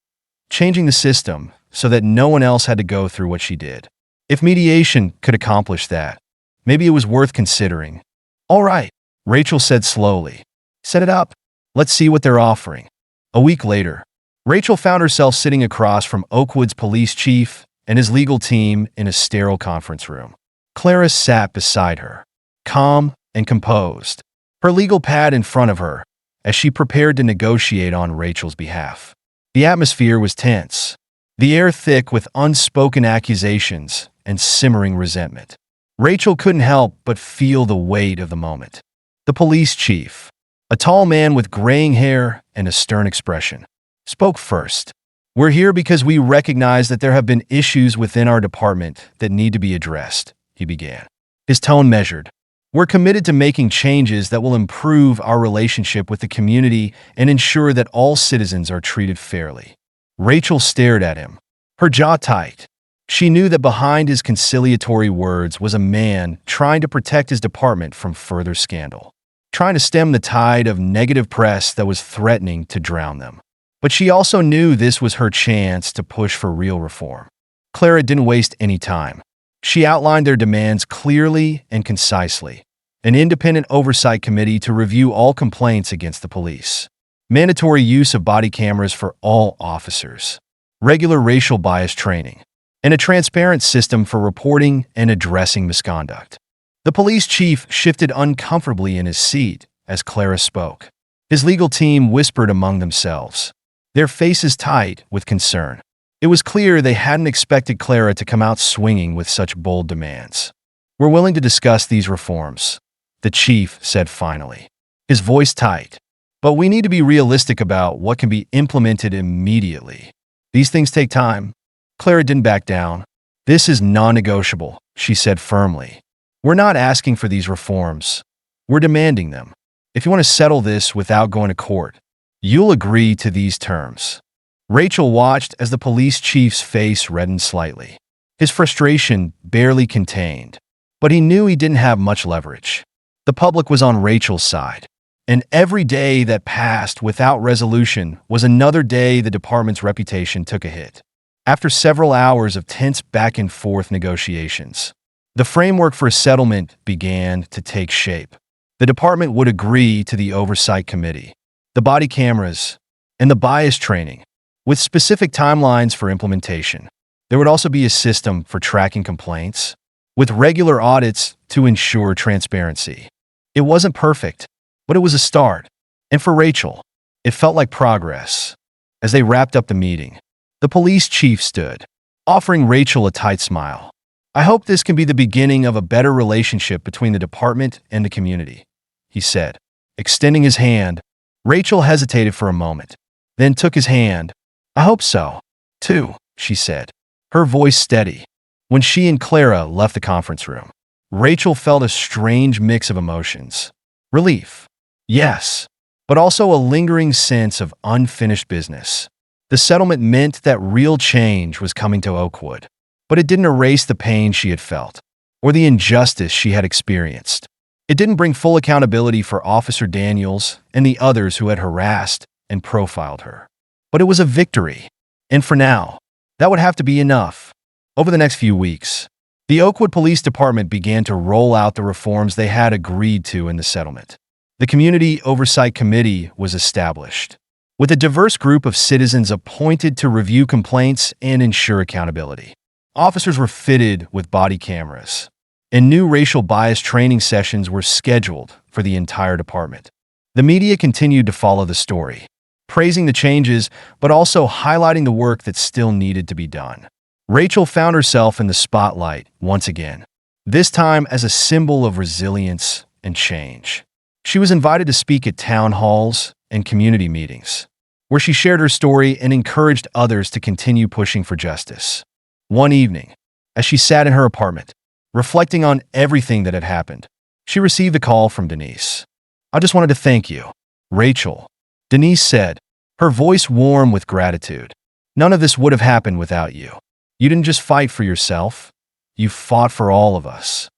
changing the system so that no one else had to go through what she did. If mediation could accomplish that, maybe it was worth considering. "All right," Rachel said slowly. "Set it up. Let's see what they're offering." A week later, Rachel found herself sitting across from Oakwood's police chief and his legal team in a sterile conference room. Clara sat beside her, calm and composed, her legal pad in front of her, as she prepared to negotiate on Rachel's behalf. The atmosphere was tense, the air thick with unspoken accusations and simmering resentment. Rachel couldn't help but feel the weight of the moment. The police chief, a tall man with graying hair and a stern expression, spoke first. "We're here because we recognize that there have been issues within our department that need to be addressed," he began, his tone measured. "We're committed to making changes that will improve our relationship with the community and ensure that all citizens are treated fairly." Rachel stared at him, her jaw tight. She knew that behind his conciliatory words was a man trying to protect his department from further scandal, trying to stem the tide of negative press that was threatening to drown them. But she also knew this was her chance to push for real reform. Clara didn't waste any time. She outlined their demands clearly and concisely. An independent oversight committee to review all complaints against the police. Mandatory use of body cameras for all officers. Regular racial bias training. And a transparent system for reporting and addressing misconduct. The police chief shifted uncomfortably in his seat as Clara spoke. His legal team whispered among themselves, their faces tight with concern. It was clear they hadn't expected Clara to come out swinging with such bold demands. "We're willing to discuss these reforms," the chief said finally, his voice tight. "But we need to be realistic about what can be implemented immediately. These things take time." Clara didn't back down. "This is non-negotiable," she said firmly. "We're not asking for these reforms. We're demanding them. If you want to settle this without going to court, you'll agree to these terms." Rachel watched as the police chief's face reddened slightly. His frustration barely contained, but he knew he didn't have much leverage. The public was on Rachel's side, and every day that passed without resolution was another day the department's reputation took a hit. After several hours of tense back-and-forth negotiations, the framework for a settlement began to take shape. The department would agree to the oversight committee, the body cameras, and the bias training, with specific timelines for implementation. There would also be a system for tracking complaints, with regular audits to ensure transparency. It wasn't perfect, but it was a start. And for Rachel, it felt like progress. As they wrapped up the meeting, the police chief stood, offering Rachel a tight smile. "I hope this can be the beginning of a better relationship between the department and the community," he said. Extending his hand, Rachel hesitated for a moment, then took his hand. "I hope so, too," she said, her voice steady. When she and Clara left the conference room, Rachel felt a strange mix of emotions. Relief, yes, but also a lingering sense of unfinished business. The settlement meant that real change was coming to Oakwood, but it didn't erase the pain she had felt, or the injustice she had experienced. It didn't bring full accountability for Officer Daniels and the others who had harassed and profiled her. But it was a victory, and for now, that would have to be enough. Over the next few weeks, the Oakwood Police Department began to roll out the reforms they had agreed to in the settlement. The Community Oversight Committee was established, with a diverse group of citizens appointed to review complaints and ensure accountability. Officers were fitted with body cameras, and new racial bias training sessions were scheduled for the entire department. The media continued to follow the story, praising the changes, but also highlighting the work that still needed to be done. Rachel found herself in the spotlight once again, this time as a symbol of resilience and change. She was invited to speak at town halls and community meetings, where she shared her story and encouraged others to continue pushing for justice. One evening, as she sat in her apartment, reflecting on everything that had happened, she received a call from Denise. "I just wanted to thank you, Rachel," Denise said, her voice warm with gratitude. "None of this would have happened without you. You didn't just fight for yourself, you fought for all of us."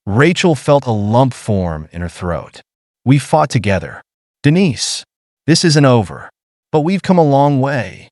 Rachel felt a lump form in her throat. "We fought together. Denise, this isn't over, but we've come a long way."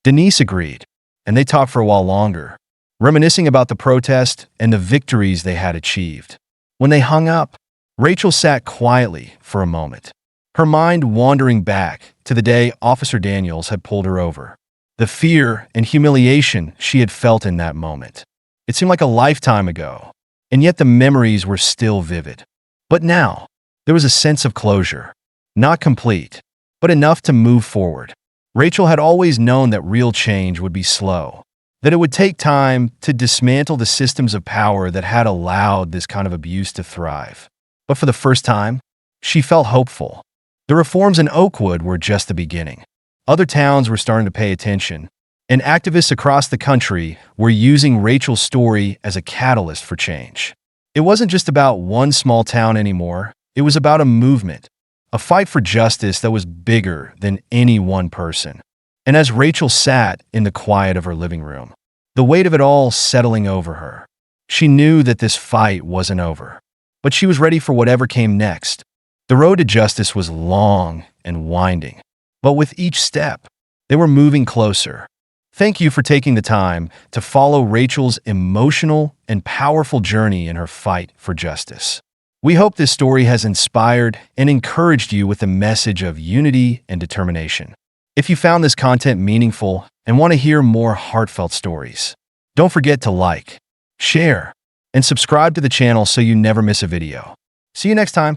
Denise agreed, and they talked for a while longer, reminiscing about the protest and the victories they had achieved. When they hung up, Rachel sat quietly for a moment, her mind wandering back to the day Officer Daniels had pulled her over. The fear and humiliation she had felt in that moment. It seemed like a lifetime ago, and yet the memories were still vivid. But now, there was a sense of closure. Not complete, but enough to move forward. Rachel had always known that real change would be slow, that it would take time to dismantle the systems of power that had allowed this kind of abuse to thrive. But for the first time, she felt hopeful. The reforms in Oakwood were just the beginning. Other towns were starting to pay attention, and activists across the country were using Rachel's story as a catalyst for change. It wasn't just about one small town anymore. It was about a movement, a fight for justice that was bigger than any one person. And as Rachel sat in the quiet of her living room, the weight of it all settling over her, she knew that this fight wasn't over. But she was ready for whatever came next. The road to justice was long and winding, but with each step, they were moving closer. Thank you for taking the time to follow Rachel's emotional and powerful journey in her fight for justice. We hope this story has inspired and encouraged you with a message of unity and determination. If you found this content meaningful and want to hear more heartfelt stories, don't forget to like, share, and subscribe to the channel so you never miss a video. See you next time.